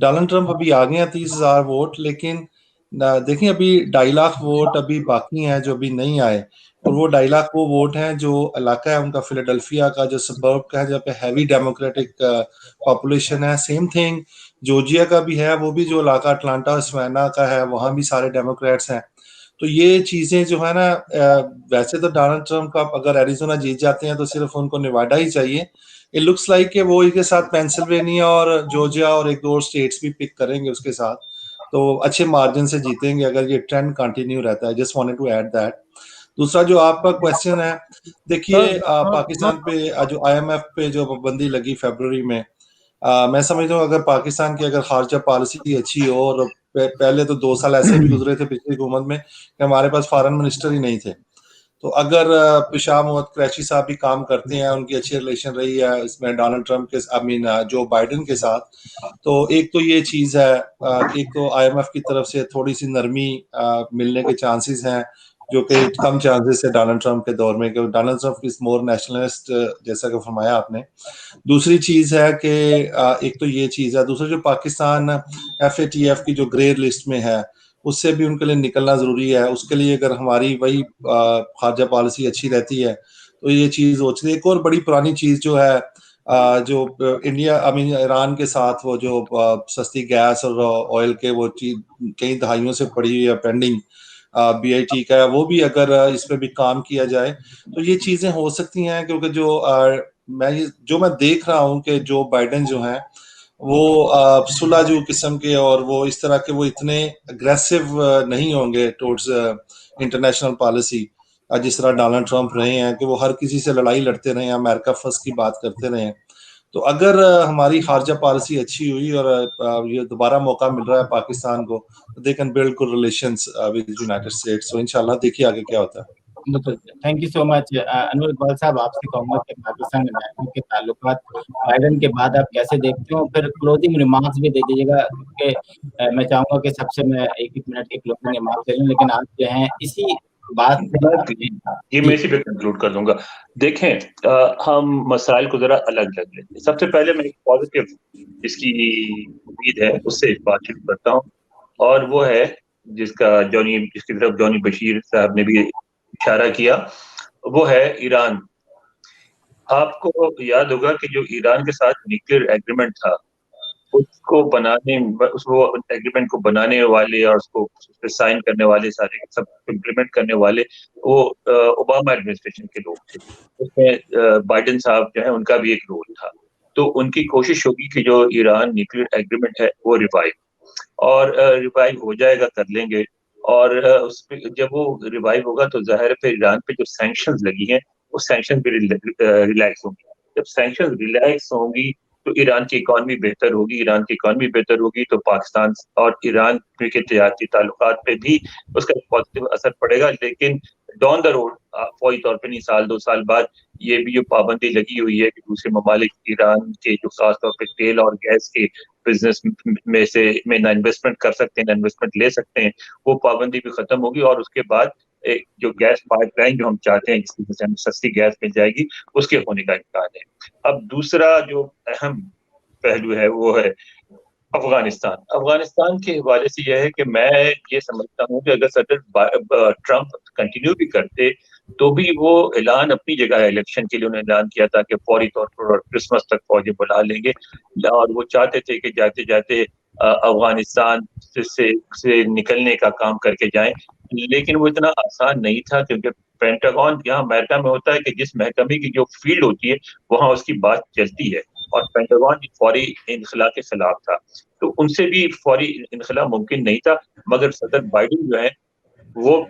[SPEAKER 5] डोनाल्ड ट्रंप अभी आ गए हैं 30,000 वोट, लेकिन देखिए अभी 2.5 लाख वोट अभी बाकी हैं जो अभी नहीं आए, और वो 2.5 लाख वो वोट हैं जो इलाका है उनका फिलाडेल्फिया का, जो सबर्ब का है, जहाँ पे हैवी डेमोक्रेटिक पॉपुलेशन है। सेम थिंग जॉर्जिया का भी है, वो भी जो इलाका अटलांटा स्वेना का है वहाँ भी सारे डेमोक्रेट्स हैं। तो ये चीजें जो है ना, वैसे तो डोनाल्ड ट्रंप का अगर एरिजोना जीत जाते हैं तो सिर्फ उनको नेवाडा ही चाहिए। इट लुक्स लाइक कि वो इसके साथ पेंसिल्वेनिया और जॉर्जिया और एक दो स्टेट्स भी पिक करेंगे उसके साथ, तो अच्छे मार्जिन से जीतेंगे अगर ये ट्रेंड कंटिन्यू रहता है। Just wanted to add that. दूसरा जो आपका क्वेश्चन है, देखिए पाकिस्तान पे जो IMF पे जो पाबंदी लगी फरवरी में, मैं समझता हूँ अगर पाकिस्तान की अगर खारजा पॉलिसी अच्छी हो, और पहले तो 2 साल ऐसे भी गुजरे थे पिछली हुकूमत में कि हमारे पास फॉरेन मिनिस्टर ही नहीं थे, तो अगर पेशावर मोहम्मद कुरैशी साहब भी काम करते हैं, उनकी अच्छी रिलेशन रही है इसमें डोनाल्ड ट्रंप के जो बाइडेन के साथ, तो एक तो ये चीज़ है, एक तो IMF की तरफ से थोड़ी सी नरमी मिलने के चांसेस हैं, जो कि कम चांसेस है डोनाल्ड ट्रंप के दौर में, क्योंकि Donald Trump is more nationalist, जैसा कि फरमाया आपने। दूसरी चीज़ है कि एक तो ये चीज़ है, दूसरा जो पाकिस्तान FATF की जो ग्रे लिस्ट में है उससे भी उनके लिए निकलना ज़रूरी है। उसके लिए अगर हमारी वही खारजा पॉलिसी अच्छी रहती है तो ये चीज़ हो सकती है। एक और बड़ी पुरानी चीज़ जो है, जो ईरान के साथ वो जो सस्ती गैस और ऑयल के वो चीज़ कई दहाइयों से पड़ी हुई है पेंडिंग, BIT का, वो भी अगर इस पे भी काम किया जाए तो ये चीज़ें हो सकती हैं। क्योंकि जो मैं देख रहा हूँ कि जो बाइडेन जो हैं वो सुलझू किस्म के, और वो इस तरह के वो इतने अग्रेसिव नहीं होंगे टुवर्ड्स इंटरनेशनल पॉलिसी जिस तरह डोनाल्ड ट्रंप रहे हैं, कि वो हर किसी से लड़ाई लड़ते रहे हैं, अमेरिका फर्स्ट की बात करते रहे हैं। तो अगर हमारी खारजा पॉलिसी अच्छी हुई और ये दोबारा मौका मिल रहा है पाकिस्तान को, they can build good relations with United states. तो इंशाल्लाह देखिए आगे क्या होता है।
[SPEAKER 1] Thank you so much Anwar Iqbal साहब। आपसे कहूंगा कि पाकिस्तान अमेरिका के ताल्लुकात बाइडेन के बाद आप कैसे देखते हो, फिर क्लोजिंग रिमार्क्स भी दे दीजिएगा, क्योंकि मैं चाहूंगा कि सबसे मैं एक मिनट की क्लोजिंग रिमार्क करूं, लेकिन आप जो हैं इसी बात
[SPEAKER 8] ये मैं इसी पे कंक्लूड कर दूंगा। देखें, हम मसाइल को जरा अलग अलग लेते हैं। सबसे पहले मैं एक पॉजिटिव जिसकी उम्मीद है उससे बात शुरू करता हूँ, और वो है जिसकी तरफ जॉनी बशीर साहब ने भी इशारा किया, वो है ईरान। आपको याद होगा कि जो ईरान के साथ न्यूक्लियर एग्रीमेंट था, उसको एग्रीमेंट को बनाने वाले और उसको उस पर साइन करने वाले, सारे सब इम्प्लीमेंट करने वाले वो ओबामा एडमिनिस्ट्रेशन के लोग थे। उसमें बाइडेन साहब जो है उनका भी एक रोल था। तो उनकी कोशिश होगी कि जो ईरान न्यूक्लियर एग्रीमेंट है वो रिवाइव हो जाएगा, कर लेंगे। और जब वो रिवाइव होगा तो जाहिर है फिर ईरान पे जो सैंक्शंस लगी हैं वो सैंक्शन भी रिलैक्स होंगी। जब सैंक्शन रिलैक्स होंगी तो ईरान की इकॉनमी बेहतर होगी। ईरान की इकॉनमी बेहतर होगी तो पाकिस्तान और ईरान के तजारती ताल्लुकात पे भी उसका पॉजिटिव असर पड़ेगा। लेकिन डाउन द रोड, फौरी तौर पे नहीं, 2 साल बाद ये भी जो पाबंदी लगी हुई है कि दूसरे ममालिक ईरान के जो खासतौर पे तेल और गैस के बिजनेस में ना इन्वेस्टमेंट कर सकते हैं, ना इन्वेस्टमेंट ले सकते हैं, वो पाबंदी भी खत्म होगी। और उसके बाद एक जो गैस पाइपलाइन जो हम चाहते हैं जिसकी वजह से हमें सस्ती गैस मिल जाएगी, उसके होने का इम्कान है। अब दूसरा जो अहम पहलू है वो है अफगानिस्तान। अफगानिस्तान के हवाले से यह है कि मैं ये समझता हूँ कि अगर सदर ट्रंप कंटिन्यू भी करते तो भी वो ऐलान अपनी जगह है। इलेक्शन के लिए उन्होंने ऐलान किया था कि फौरी तौर पर क्रिसमस तक फौजें बुला लेंगे, और वो चाहते थे कि जाते जाते अफगानिस्तान से निकलने का काम करके जाएं। लेकिन वो इतना आसान नहीं था, क्योंकि पेंटागन यहाँ अमेरिका में होता है कि जिस महकमे की जो फील्ड होती है वहां उसकी बात चलती है, और पेंटागन फौरी इनखला के खिलाफ था। तो उनसे भी फौरी इनखला मुमकिन नहीं था, मगर सदर बाइडेन जो है वो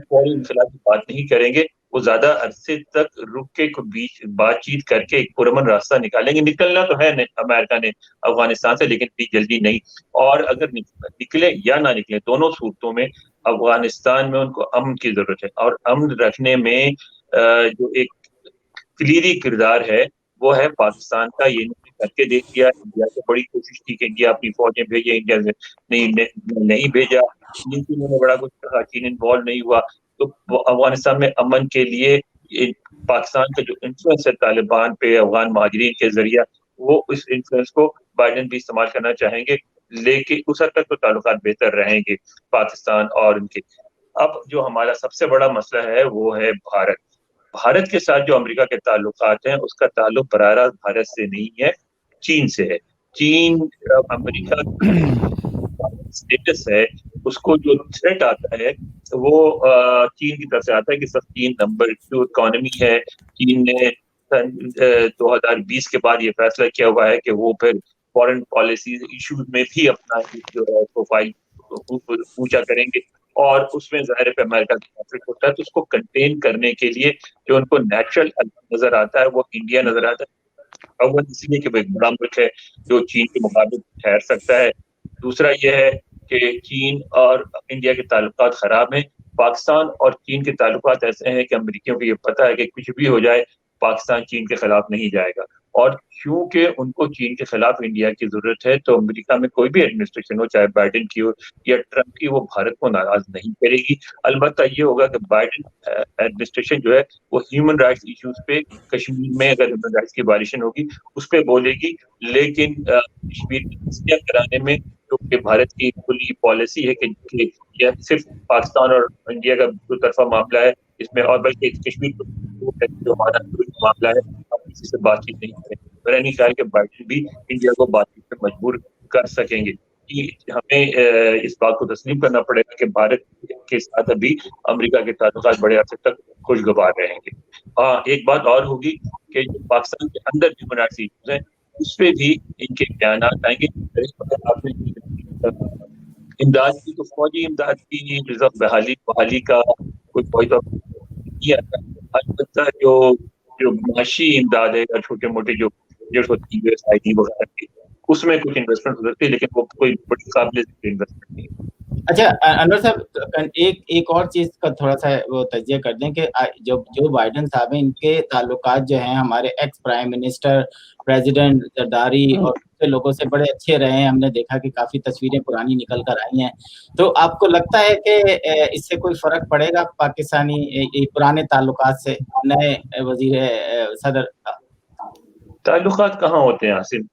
[SPEAKER 8] फौरी इनखला की बात नहीं करेंगे, वो ज्यादा अरसे तक रुक के बीच बातचीत करके एक पुरअमन रास्ता निकालेंगे। निकलना तो है अमेरिका ने अफगानिस्तान से, लेकिन इतनी जल्दी नहीं। और अगर निकले या ना निकले, दोनों सूरतों में अफगानिस्तान में उनको अमन की जरूरत है, और अमन रखने में जो एक कलीदी किरदार है वो है पाकिस्तान का। ये इन्होंने करके देख दिया। इंडिया से बड़ी कोशिश की कि इंडिया अपनी फौजें भेजे, इंडिया से नहीं भेजा। चीन की उन्होंने बड़ा कुछ कहा, चीन इन्वॉल्व नहीं हुआ। तो अफगानिस्तान में अमन के लिए पाकिस्तान का जो इन्फ्लुएंस है तालिबान पे अफगान महाजरीन के जरिए, वो इस इन्फ्लुएंस को बाइडेन भी इस्तेमाल करना चाहेंगे, लेकिन उस हद तक तो ताल्लुकात बेहतर रहेंगे पाकिस्तान और उनके। अब जो हमारा सबसे बड़ा मसला है वो है भारत। भारत के साथ जो अमेरिका के ताल्लुकात हैं, उसका ताल्लुक बराह रास्त भारत से नहीं है, चीन से है। चीन अमेरिका स्टेटस है, उसको जो थ्रेट आता है वो चीन की तरफ से आता है कि सब चीन नंबर 2 इकोनॉमी है। चीन ने 2020 के बाद ये फैसला किया हुआ है कि वो फिर फॉरेन पॉलिसी इश्यूज में भी अपना जो है प्रोफाइल ऊंचा करेंगे, और उसमें जाहिर है अमेरिका का प्रॉफिट होता है। तो उसको कंटेन करने के लिए जो उनको नेचुरल नजर आता है वो इंडिया नजर आता है। अव्वल इसलिए कि वो एक बड़ा मुल्क है जो चीन के मुकाबले ठहर सकता है। दूसरा यह है कि चीन और इंडिया के ताल्लुकात खराब हैं। पाकिस्तान और चीन के ताल्लुकात ऐसे हैं कि अमेरिकियों को ये पता है कि कुछ भी हो जाए पाकिस्तान चीन के खिलाफ नहीं जाएगा, और क्योंकि उनको चीन के खिलाफ इंडिया की जरूरत है, तो अमेरिका में कोई भी एडमिनिस्ट्रेशन हो, चाहे बाइडेन की हो या ट्रंप की, वो भारत को नाराज नहीं करेगी। अलबत्ता ये होगा कि बाइडेन एडमिनिस्ट्रेशन जो है वो ह्यूमन राइट्स इश्यूज पे, कश्मीर में अगर ह्यूमन राइट्स की वायलेशन होगी उस पर बोलेगी, लेकिन कश्मीर की तस्दीक कराने में क्योंकि भारत की खुली पॉलिसी है कि यह सिर्फ पाकिस्तान और इंडिया का दो तरफा मामला है इसमें, और बल्कि कश्मीर जो हमारा मामला है, हम किसी से बातचीत नहीं करें। मेरा नहीं ख्याल कि बाइडेन भी इंडिया को बातचीत पे मजबूर कर सकेंगे। कि हमें इस बात को तस्लीम करना पड़ेगा कि भारत के साथ अभी अमेरिका के ताल्लुकात बड़े अरसे तक खुशगवार रहेंगे। हाँ, एक बात और होगी कि जो पाकिस्तान के अंदर ह्यूमन राइट्स इश्यूज हैं उस पर भी इनके बयान आएंगे। आपने इमदाद की, तो फौजी इमदाद की रिजर्व बहाली का कोई तो नहीं आता। अलबत्ता जो माशी इमदाद है या छोटे मोटे जो प्रोजेक्ट होती है USAID वगैरह की, उसमें कुछ इन्वेस्टमेंट हो सकती है, लेकिन वो कोई बड़ी काबिल इन्वेस्टमेंट नहीं है।
[SPEAKER 1] अच्छा अनवर साहब, एक और चीज का थोड़ा सा वो तजिया कर दें कि जो बाइडेन साहब हैं, इनके ताल्लुकात जो हैं हमारे ex prime minister, president Zardari और दूसरे लोगों से बड़े अच्छे रहे हैं। हमने देखा कि काफी तस्वीरें पुरानी निकल कर आई हैं। तो आपको लगता है कि इससे कोई फर्क पड़ेगा पाकिस्तानी पुराने ताल्लुकात से नए वजीर सदर?
[SPEAKER 8] ताल्लुकात कहाँ होते हैं आसिम?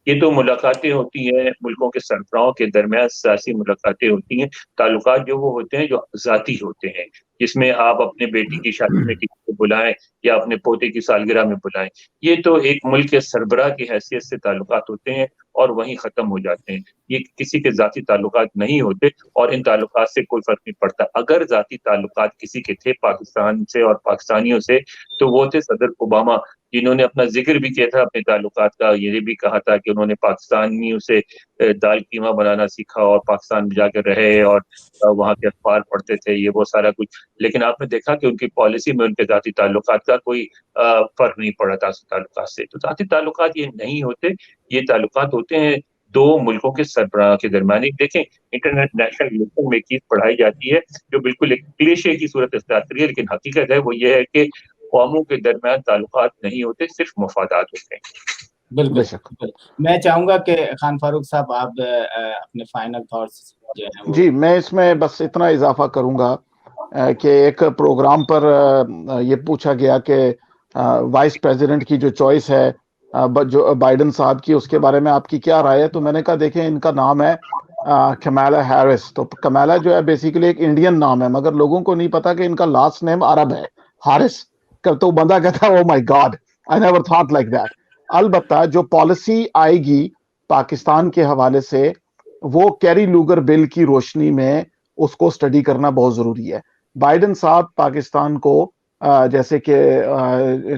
[SPEAKER 8] ये तो मुलाकातें होती हैं मुल्कों के सरबराहों के दरमियान, सियासी मुलाकातें होती हैं। ताल्लुकात जो वो होते हैं जो ज़ाती होते हैं, जिसमें आप अपने बेटी की शादी में किसी को बुलाएं या अपने पोते की सालगिरह में बुलाएं। ये तो एक मुल्क के सरबराह की हैसियत से ताल्लुकात होते हैं और वहीं ख़त्म हो जाते हैं। ये किसी के ज़ाती ताल्लुकात नहीं होते और इन ताल्लुकात से कोई फ़र्क नहीं पड़ता। अगर ज़ाती ताल्लुकात किसी के थे पाकिस्तान से और पाकिस्तानियों से, तो वो थे सदर ओबामा, जिन्होंने अपना जिक्र भी किया था अपने ताल्लुकात का। ये भी कहा था कि उन्होंने पाकिस्तानियों से दाल कीमा बनाना सीखा और पाकिस्तान में जाकर रहे और वहाँ के अखबार पढ़ते थे, ये वो सारा कुछ। लेकिन आपने देखा कि उनकी पॉलिसी में उनके ज़ाती ताल्लुकात का कोई फर्क नहीं पड़ा था ताल्लुकात से। तो ज़ाती ताल्लुकात ये नहीं होते, ये ताल्लुकात होते हैं दो मुल्कों के सरबराह के दरमियान। देखें, इंटरनेशनल रिलेशन में एक चीज पढ़ाई जाती है जो बिल्कुल एक क्लीशे की सूरत इख्तियार करी है, लेकिन हकीकत है वो ये है कि कौमों के दरमियान ताल्लुकात नहीं होते, सिर्फ मफादात होते हैं।
[SPEAKER 1] बिल्कुल। मैं चाहूंगा कि खान फारूक साहब आप अपने फाइनल थॉट्स जो है वो।
[SPEAKER 11] जी, मैं इसमें बस इतना इजाफा करूंगा कि एक प्रोग्राम पर ये पूछा गया कि वाइस प्रेसिडेंट की जो चॉइस है जो बाइडेन साहब की, उसके बारे में आपकी क्या राय है? तो मैंने कहा देखें, इनका नाम है कमाला हैरिस। तो कमाला जो है बेसिकली एक इंडियन नाम है, मगर लोगों को नहीं पता कि इनका लास्ट नेम अरब है, हारिस। तो बंदा कहता है oh my God, I never thought like that. अलबत्ता जो पॉलिसी आएगी पाकिस्तान के हवाले से, वो कैरी लूगर बिल की रोशनी में उसको स्टडी करना बहुत जरूरी है। बाइडेन साहब पाकिस्तान को जैसे कि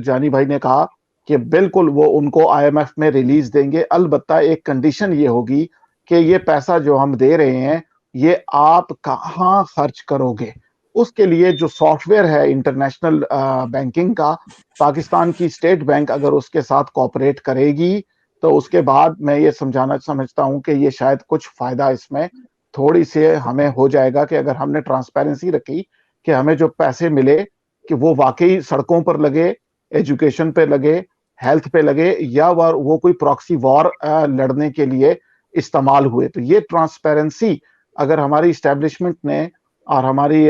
[SPEAKER 11] जानी भाई ने कहा कि बिल्कुल वो उनको IMF में रिलीज देंगे। अलबत्ता एक कंडीशन ये होगी कि ये पैसा जो हम दे रहे हैं ये आप कहाँ खर्च करोगे। उसके लिए जो सॉफ्टवेयर है इंटरनेशनल बैंकिंग का, पाकिस्तान की स्टेट बैंक अगर उसके साथ कोऑपरेट करेगी तो उसके बाद मैं ये समझता हूँ कि ये शायद कुछ फायदा इसमें थोड़ी से हमें हो जाएगा कि अगर हमने ट्रांसपेरेंसी रखी कि हमें जो पैसे मिले कि वो वाकई सड़कों पर लगे, एजुकेशन पे लगे, हेल्थ पे लगे, या वो कोई प्रॉक्सी वॉर लड़ने के लिए इस्तेमाल हुए। तो ये ट्रांसपेरेंसी अगर हमारी इस्टेब्लिशमेंट ने और हमारी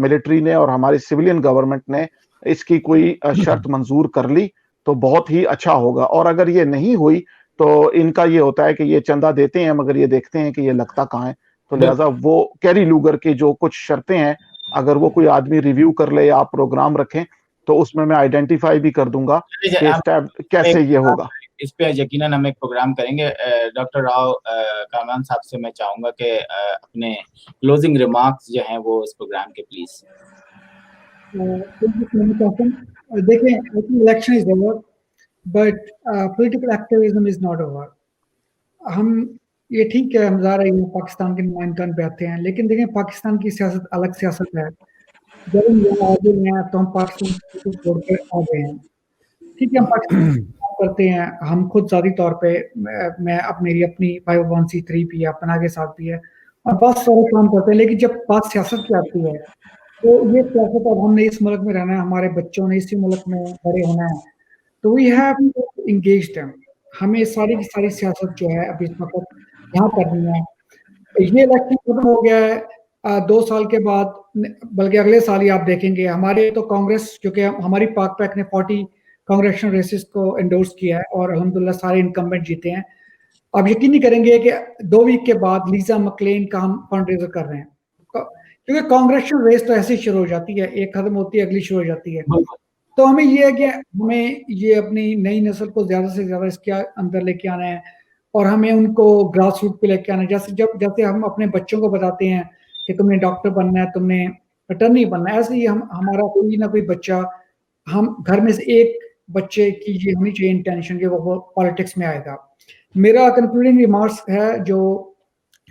[SPEAKER 11] मिलिट्री ने और हमारी सिविलियन गवर्नमेंट ने इसकी कोई शर्त मंजूर कर ली तो बहुत ही अच्छा होगा। और अगर ये नहीं हुई तो इनका ये होता है कि ये चंदा देते हैं मगर ये देखते हैं कि ये लगता कहाँ है। तो लिहाजा वो कैरी लूगर की जो कुछ शर्तें हैं अगर वो कोई आदमी रिव्यू कर ले या आप प्रोग्राम रखें तो उसमें मैं आइडेंटिफाई भी कर दूंगा कि कैसे ये होगा।
[SPEAKER 1] इस पे यकीनन हम एक प्रोग्राम करेंगे। डॉक्टर राव कामरान साहब से मैं चाहूंगा कि अपने क्लोजिंग रिमार्क्स जो हैं वो इस प्रोग्राम के प्लीज।
[SPEAKER 10] देखें, election is over but political activism is not over. हम ये ठीक है, हम जा रहे हैं पाकिस्तान के नुमाइंदगान पे आते हैं, लेकिन देखें पाकिस्तान की सियासत अलग सियासत है। जब हम यहाँ आ गए हैं तो हम पाकिस्तान को छोड़ कर आ गए हैं। ठीक है, हम पाकिस्तान करते हैं, हम खुद ज़ाती तौर पे मैं अब मेरी अपनी 501c3 भी है, अपना के साथ भी है और बहुत सारे काम करते हैं, लेकिन जब बात सियासत की आती है तो ये सियासत अब हमने इस मुल्क में रहना है, हमारे बच्चों ने इसी मुल्क में बड़े होना है, तो we have to engage them. हमें सारी की सारी सियासत जो है अभी इस वक्त यहाँ करनी है। ये इलेक्शन खत्म हो गया है, 2 साल के बाद, बल्कि अगले साल ही आप देखेंगे हमारे तो कांग्रेस, जो कि हमारी पाक पैक ने 40 कांग्रेशनल रेसेस को एंडोर्स किया है और अल्हम्दुलिल्लाह सारे इनकम्बेंट जीते हैं। आप यकीन नहीं करेंगे कि 2 वीक के बाद लीजा मकलेन का हम फंड रेजर कर रहे हैं, क्योंकि कांग्रेशनल रेस तो ऐसे ही शुरू हो जाती है, एक खत्म होती है अगली शुरू हो जाती है। तो हमें ये है कि हमें ये अपनी नई नस्ल को ज़्यादा से ज़्यादा इसके अंदर लेके आना है और हमें उनको ग्रास रूट पे लेके आना है। जैसे हम अपने बच्चों को बताते हैं कि तुमने डॉक्टर बनना है, तुमने अटर्नी बनना है, ऐसे ही हमारा कोई ना कोई बच्चा, हम घर में से एक बच्चे की ये होनी चाहिए इंटेंशन कि वो पॉलिटिक्स में आएगा। मेरा कंक्लूडिंग रिमार्क्स है, जो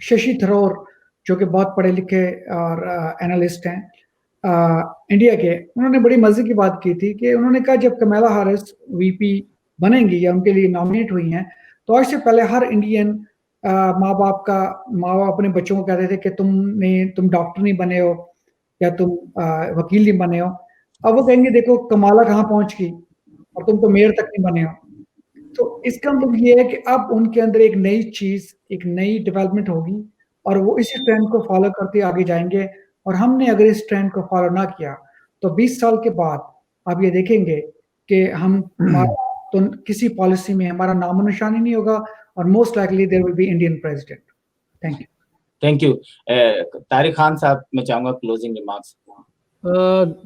[SPEAKER 10] शशि थरूर जो कि बहुत पढ़े लिखे और एनालिस्ट हैं इंडिया के, उन्होंने बड़ी मजे की बात की थी कि उन्होंने कहा जब कमला हैरिस वीपी बनेंगी या उनके लिए नॉमिनेट हुई हैं तो आज से पहले हर इंडियन माँ बाप अपने बच्चों को कहते थे कि तुम डॉक्टर नहीं बने हो या तुम वकील नहीं बने हो। अब वो कहेंगे देखो कमाला कहाँ पहुंच गई और तुम तो मेयर तक नहीं बने हो। तो इसका मतलब ये है कि अब उनके अंदर एक नई चीज, एक नई डेवलपमेंट होगी और वो इसी ट्रेंड को फॉलो करते आगे जाएंगे। और हमने अगर इस ट्रेंड को फॉलो ना किया तो 20 साल के बाद आप ये देखेंगे कि हम तो किसी पॉलिसी में हमारा नामो निशान ही नहीं होगा और most likely there will be Indian president.
[SPEAKER 1] Thank you. Tariq Khan sahab, मैं चाहूंगा क्लोजिंग रिमार्क्स।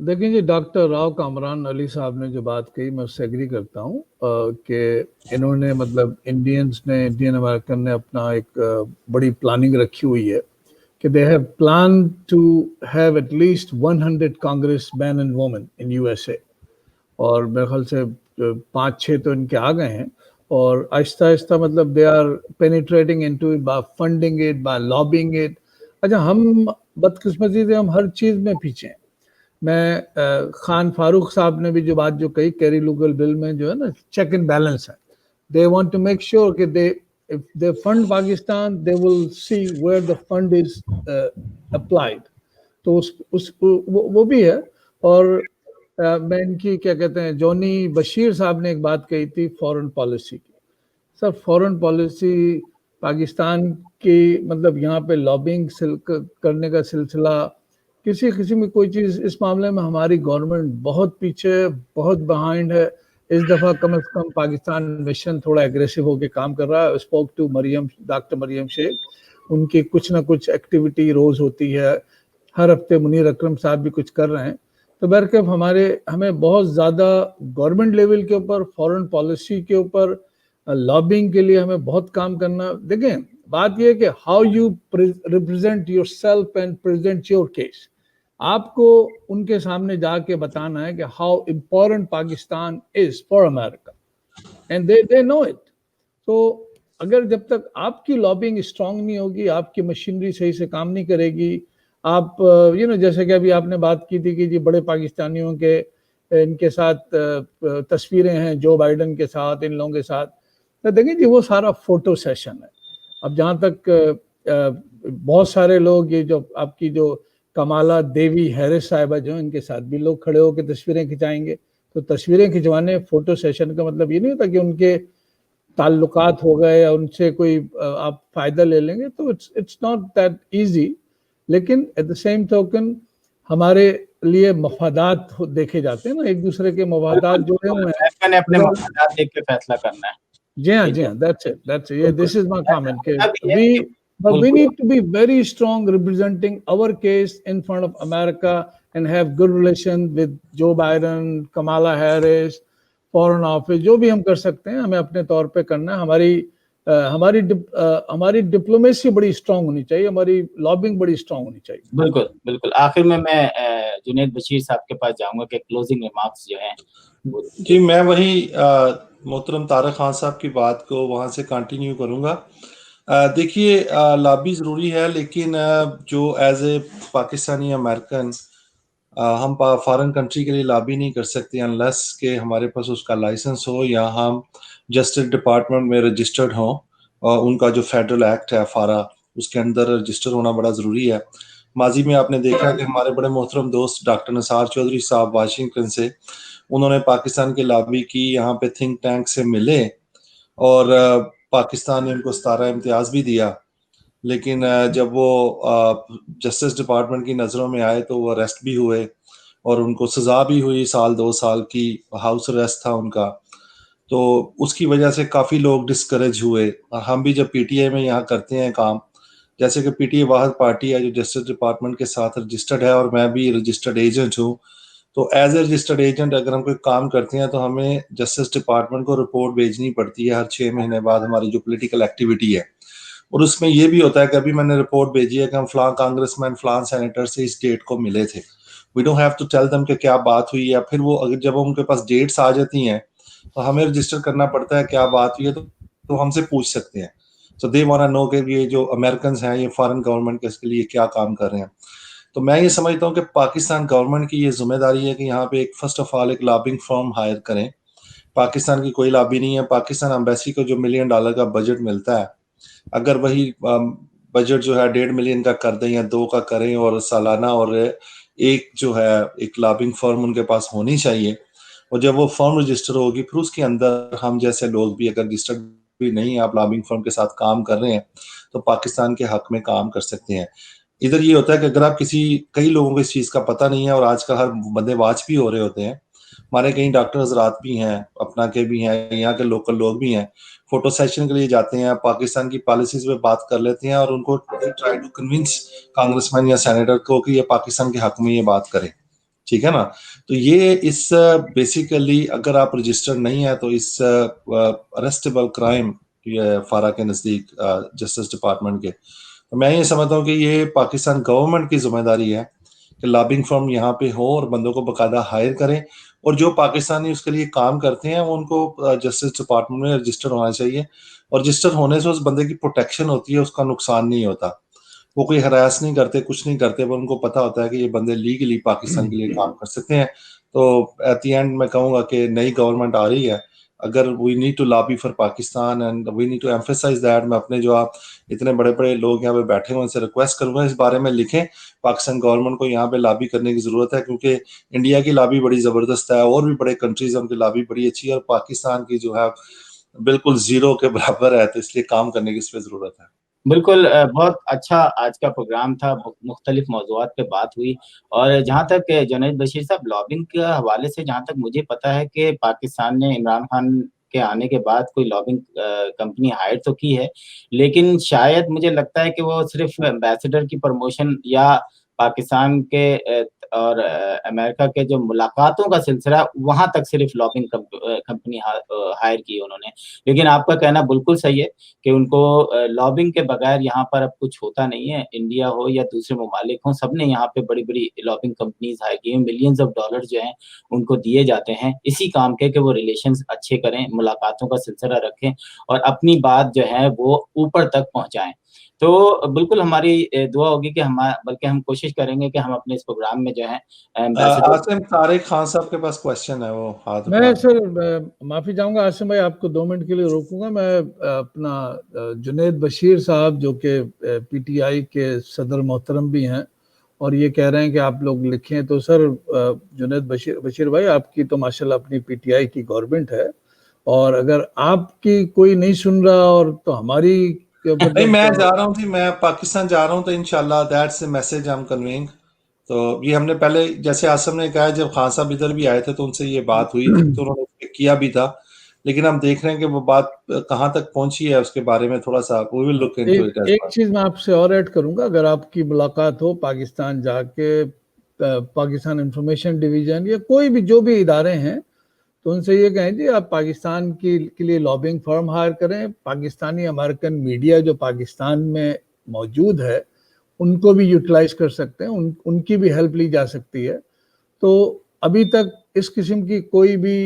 [SPEAKER 9] देखिए जी, डॉक्टर राव कामरान अली साहब ने जो बात कही मैं उससे एग्री करता हूँ कि इन्होंने मतलब इंडियन अमेरिकन ने अपना एक बड़ी प्लानिंग रखी हुई है कि they have planned to have at least 100 congressmen and women in USA और मेरे ख्याल से 5-6 तो इनके आ गए हैं और आहिस्ता आहिस्ता मतलब they are penetrating into it by funding it, by lobbying it। अच्छा, हम बदकिस्मती से हम हर चीज़ में पीछे हैं। मैं खान फारूक साहब ने भी जो बात जो कही, कैरी लूगर बिल में जो है ना चेक एंड बैलेंस है, they want to make sure कि if they fund Pakistan, they will see where the fund is applied। तो वो भी है। और मैं इनकी क्या कहते हैं, जॉनी बशीर साहब ने एक बात कही थी फॉरेन पॉलिसी की। सर, फॉरेन पॉलिसी पाकिस्तान की मतलब यहाँ पे लॉबिंग करने का सिलसिला, किसी में कोई चीज़, इस मामले में हमारी गवर्नमेंट बहुत पीछे, बहुत बिहाइंड है। इस दफ़ा कम से कम पाकिस्तान मिशन थोड़ा एग्रेसिव होकर काम कर रहा है। Spoke to doctor Mariam Sheikh, उनकी कुछ ना कुछ एक्टिविटी रोज़ होती है, हर हफ्ते मुनीर अकरम साहब भी कुछ कर रहे हैं। तो बहरकैफ हमें बहुत ज़्यादा गवर्नमेंट लेवल के ऊपर, फॉरेन पॉलिसी के ऊपर, लॉबिंग के लिए हमें बहुत काम करना। देखें, बात यह है कि how you represent your self and present your case. आपको उनके सामने जाके बताना है कि how important Pakistan is for America and they know it. तो अगर जब तक आपकी लॉबिंग स्ट्रांग नहीं होगी, आपकी मशीनरी सही से काम नहीं करेगी, आप जैसे कि अभी आपने बात की थी कि जी बड़े पाकिस्तानियों के इनके साथ तस्वीरें हैं जो बाइडन के साथ, इन लोगों के साथ, तो देखिए जी वो सारा फोटो सेशन है। अब जहाँ तक बहुत सारे लोग, ये जो आपकी जो कमाला देवी हैरिस साहिबा जो इनके साथ भी लोग खड़े होकर तस्वीरें खिंचाएंगे, तो तस्वीरें खिंचवाने फोटो सेशन का मतलब ये नहीं होता कि उनके ताल्लुकात हो गए या उनसे कोई आप फायदा ले लेंगे, तो इट्स नॉट दैट इजी। लेकिन एट द सेम टोकन हमारे लिए मफादात देखे जाते हैं ना, एक दूसरे के मफादात जुड़े हुए हैं,
[SPEAKER 1] मैंने अपने मफादात देख के फैसला करना है।
[SPEAKER 9] जी हाँ, दैट्स इट, ये दिस इज माय कमेंट कि
[SPEAKER 1] अब
[SPEAKER 9] we need to be very strong representing our case in front of America and have good relations with Joe Biden, Kamala Harris, foreign office, जो भी हम कर सकते हैं हमें अपने तौर पे करना है। हमारी डिप्लोमेसी बड़ी स्ट्रांग होनी चाहिए, हमारी लॉबिंग बड़ी स्ट्रांग होनी चाहिए।
[SPEAKER 1] बिल्कुल बिल्कुल। आखिर में मैं जुनैद बशीर साहब के पास जाऊंगा कि क्लोजिंग रिमार्क्स जो हैं।
[SPEAKER 5] जी, मैं वही मोहतरम तारक खान साहब की बात को वहां से कंटिन्यू करूंगा। देखिए, लॉबी ज़रूरी है, लेकिन जो एज ए पाकिस्तानी अमेरिकन हम फॉरेन कंट्री के लिए लॉबी नहीं कर सकते अनलेस के हमारे पास उसका लाइसेंस हो या हम जस्टिस डिपार्टमेंट में रजिस्टर्ड हों, और उनका जो फेडरल एक्ट है फारा, उसके अंदर रजिस्टर होना बड़ा ज़रूरी है। माजी में आपने देखा कि हमारे बड़े मोहतरम दोस्त डॉक्टर निसार चौधरी साहब वाशिंगटन से, उन्होंने पाकिस्तान की लॉबी की, यहाँ पे थिंक टैंक से मिले और पाकिस्तान ने उनको 17 इम्तियाज़ भी दिया, लेकिन जब वो जस्टिस डिपार्टमेंट की नज़रों में आए तो वो अरेस्ट भी हुए और उनको सज़ा भी हुई, 1-2 साल की हाउस अरेस्ट था उनका। तो उसकी वजह से काफ़ी लोग डिस्करेज हुए। हम भी जब पीटीआई में यहाँ करते हैं काम, जैसे कि पीटीआई वाहिद पार्टी है जो जस्टिस डिपार्टमेंट के साथ रजिस्टर्ड है और मैं भी रजिस्टर्ड एजेंट हूँ, तो एज ए रजिस्टर्ड एजेंट अगर हम कोई काम करते हैं तो हमें जस्टिस डिपार्टमेंट को रिपोर्ट भेजनी पड़ती है हर 6 महीने बाद, हमारी जो पॉलिटिकल एक्टिविटी है। और उसमें ये भी होता है कि अभी मैंने रिपोर्ट भेजी है कि हम फलां कांग्रेसमैन फलां सेनेटर से इस डेट को मिले थे। We don't have to tell them कि क्या बात हुई, या फिर वो अगर जब उनके पास डेट्स आ जाती हैं तो हमें रजिस्टर करना पड़ता है क्या बात हुई है, तो हमसे पूछ सकते हैं। सो दे वांट टू नो कि ये जो अमेरिकन हैं ये फॉरेन गवर्नमेंट के इसके लिए क्या काम कर रहे हैं। तो मैं ये समझता हूँ कि पाकिस्तान गवर्नमेंट की ये जिम्मेदारी है कि यहाँ पे एक फर्स्ट ऑफ ऑल एक लॉबिंग फर्म हायर करें। पाकिस्तान की कोई लॉबी नहीं है। पाकिस्तान एम्बेसी को जो $1 मिलियन का बजट मिलता है, अगर वही बजट जो है 1.5 मिलियन का कर दें या 2 का करें, और सालाना और एक जो है एक लॉबिंग फर्म उनके पास होनी चाहिए, और जब वो फर्म रजिस्टर होगी फिर उसके अंदर हम जैसे लोग भी अगर रजिस्टर्ड भी नहीं, आप लॉबिंग फर्म के साथ काम कर रहे हैं तो पाकिस्तान के हक में काम कर सकते हैं। इधर ये होता है कि अगर आप कई लोगों को इस चीज़ का पता नहीं है, और आज का हर बंदे वाच भी हो रहे होते हैं, हमारे कई डॉक्टर हजरात भी हैं, अपना के भी हैं, यहाँ के लोकल लोग भी हैं, फोटो सेशन के लिए जाते हैं, पाकिस्तान की पॉलिसीज पे बात कर लेते हैं और उनको ट्राई टू कन्विंस कांग्रेसमैन या सेनेटर को कि ये पाकिस्तान के हक में ये बात करें, ठीक है ना। तो ये इस बेसिकली अगर आप रजिस्टर्ड नहीं है तो इस अरेस्टेबल क्राइम ये फारा के नज़दीक जस्टिस डिपार्टमेंट के, तो मैं ये समझता हूँ कि ये पाकिस्तान गवर्नमेंट की जिम्मेदारी है कि लॉबिंग फर्म यहाँ पे हो और बंदों को बाकायदा हायर करें, और जो पाकिस्तानी उसके लिए काम करते हैं उनको जस्टिस डिपार्टमेंट में रजिस्टर होना चाहिए, और रजिस्टर होने से उस बंदे की प्रोटेक्शन होती है, उसका नुकसान नहीं होता, वो कोई हरास नहीं करते, कुछ नहीं करते, पर उनको पता होता है कि ये बंदे लीगली पाकिस्तान के लिए काम कर सकते हैं। तो एट द एंड मैं कहूँगा कि नई गवर्नमेंट आ रही है, अगर we need to lobby for Pakistan and we need to emphasize that, मैं अपने जो आप इतने बड़े बड़े लोग यहाँ पे बैठे हुए उनसे रिक्वेस्ट करूंगा इस बारे में लिखें, पाकिस्तान गवर्नमेंट को यहाँ पे लॉबी करने की जरूरत है, क्योंकि इंडिया की लॉबी बड़ी जबरदस्त है, और भी बड़े कंट्रीज हैं उनकी लॉबी बड़ी अच्छी है, और पाकिस्तान की जो है बिल्कुल जीरो के बराबर है, तो इसलिए काम करने की इस पे जरूरत है।
[SPEAKER 1] बिल्कुल, बहुत अच्छा आज का प्रोग्राम था, मुख्तलिफ मौज़ूआत पे बात हुई, और जहाँ तक जुनैद बशीर साहब लॉबिंग के हवाले से जहाँ तक मुझे पता है कि पाकिस्तान ने इमरान खान के आने के बाद कोई लॉबिंग कंपनी हायर तो की है, लेकिन शायद मुझे लगता है कि वो सिर्फ एम्बेसडर की प्रमोशन या पाकिस्तान के और अमेरिका के जो मुलाकातों का सिलसिला, वहाँ तक सिर्फ लॉबिंग कंपनी हायर की उन्होंने। लेकिन आपका कहना बिल्कुल सही है कि उनको लॉबिंग के बगैर यहाँ पर अब कुछ होता नहीं है। इंडिया हो या दूसरे ममालिक हों, सबने यहाँ पे बड़ी-बड़ी लॉबिंग कंपनीज़ हायर की हैं। मिलियंस ऑफ डॉलर्स जो हैं उनको दिए जाते हैं इसी काम के कि वो रिलेशंस अच्छे करें, मुलाकातों का सिलसिला रखें और अपनी बात जो है वो ऊपर तक पहुँचाएँ। तो बिल्कुल हमारी दुआ होगी कि बल्कि हम कोशिश करेंगे कि हम अपने इस प्रोग्राम में जो है एम्बेसडर
[SPEAKER 5] आसिम तारिक खान साहब के पास क्वेश्चन है, वो हाथ
[SPEAKER 9] मैं
[SPEAKER 5] उठा
[SPEAKER 9] सर माफी चाहूंगा आसिम भाई, आपको 2 मिनट के लिए रोकूंगा। मैं अपना जुनैद बशीर साहब जो कि पीटीआई के सदर मोहतरम भी हैं और ये कह रहे हैं कि आप लोग लिखें, तो सर जुनैद बशीर भाई, आपकी तो माशाल्लाह अपनी पीटीआई की गवर्नमेंट है और अगर आपकी कोई नहीं सुन रहा और तो हमारी
[SPEAKER 5] नहीं, मैं जा रहा हूँ जी, मैं पाकिस्तान जा रहा हूँ, तो इंशाल्लाह that's the message I am conveying. तो ये हमने पहले, जैसे आसम ने कहा, जब खान साहब इधर भी आए थे तो उनसे ये बात हुई थी, तो उन्होंने किया भी था, लेकिन हम देख रहे हैं कि वो बात कहाँ तक पहुंची है, उसके बारे में थोड़ा सा we will look into it.
[SPEAKER 9] एक चीज मैं आपसे और ऐड करूंगा, अगर आपकी मुलाकात हो पाकिस्तान जाके, पाकिस्तान इंफॉर्मेशन डिवीजन या कोई भी जो भी इदारे हैं, तो उनसे ये कहें जी आप पाकिस्तान के लिए लॉबिंग फर्म हायर करें। पाकिस्तानी अमेरिकन मीडिया जो पाकिस्तान में मौजूद है उनको भी यूटिलाइज कर सकते हैं, उनकी भी हेल्प ली जा सकती है। तो अभी तक इस किस्म की कोई भी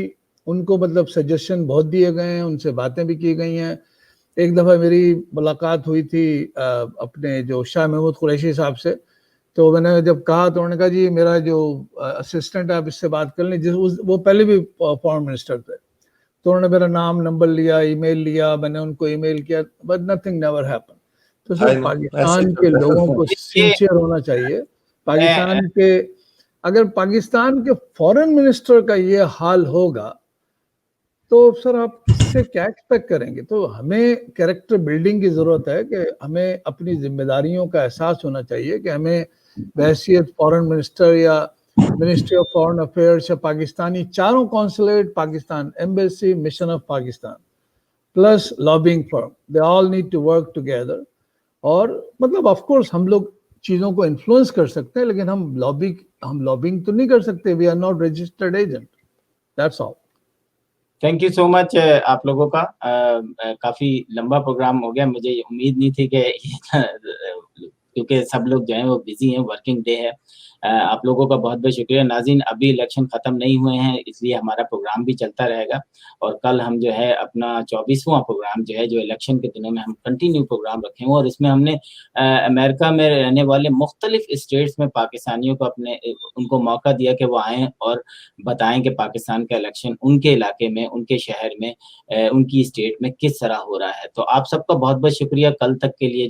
[SPEAKER 9] उनको मतलब सजेशन बहुत दिए गए हैं, उनसे बातें भी की गई हैं। एक दफ़ा मेरी मुलाकात हुई थी अपने जो शाह महमूद कुरैशी साहब से, तो मैंने जब कहा तो उन्होंने कहा जी मेरा जो असिस्टेंट है आप इससे बात कर लें, वो पहले भी फॉरेन मिनिस्टर थे, तो उन्होंने मेरा नाम नंबर लिया, ईमेल लिया, मैंने उनको ईमेल किया, बट नथिंग नेवर हैपन। तो सर पाकिस्तान के लोगों को सिंसियर होना चाहिए। पाकिस्तान के, अगर पाकिस्तान के फॉरेन मिनिस्टर का ये हाल होगा तो सर आप किससे क्या एक्सपेक्ट करेंगे। तो हमें कैरेक्टर बिल्डिंग की ज़रूरत है कि हमें अपनी जिम्मेदारियों का एहसास होना चाहिए कि हमें बहैसियत फॉरेन मिनिस्टर या मिनिस्ट्री ऑफ फॉरेन अफेयर्स या पाकिस्तानी चारों consulate, Pakistan embassy, mission of Pakistan plus lobbying firm, they all need to work together. और मतलब ऑफ कोर्स हम लोग चीज़ों को इन्फ्लुएंस कर सकते हैं, लेकिन हम लॉबिंग तो नहीं कर सकते। We are not registered agent, that's all.
[SPEAKER 1] Thank you so much आप लोगों का। काफ़ी लंबा प्रोग्राम हो गया, मुझे उम्मीद नहीं थी कि क्योंकि सब लोग जो हैं वो बिजी हैं, वर्किंग डे है। आप लोगों का बहुत बहुत शुक्रिया। नाज़रीन, अभी इलेक्शन ख़त्म नहीं हुए हैं, इसलिए हमारा प्रोग्राम भी चलता रहेगा और कल हम जो है अपना 24वां प्रोग्राम जो है, जो इलेक्शन के दिनों में हम कंटिन्यू प्रोग्राम रखेंगे और इसमें हमने अमेरिका में रहने वाले मुख्तलिफ स्टेट्स में पाकिस्तानियों को उनको मौका दिया कि वो आएँ और बताएं कि पाकिस्तान का इलेक्शन उनके इलाके में, उनके शहर में, उनकी स्टेट में किस तरह हो रहा है। तो आप सबका बहुत बहुत शुक्रिया। कल तक के लिए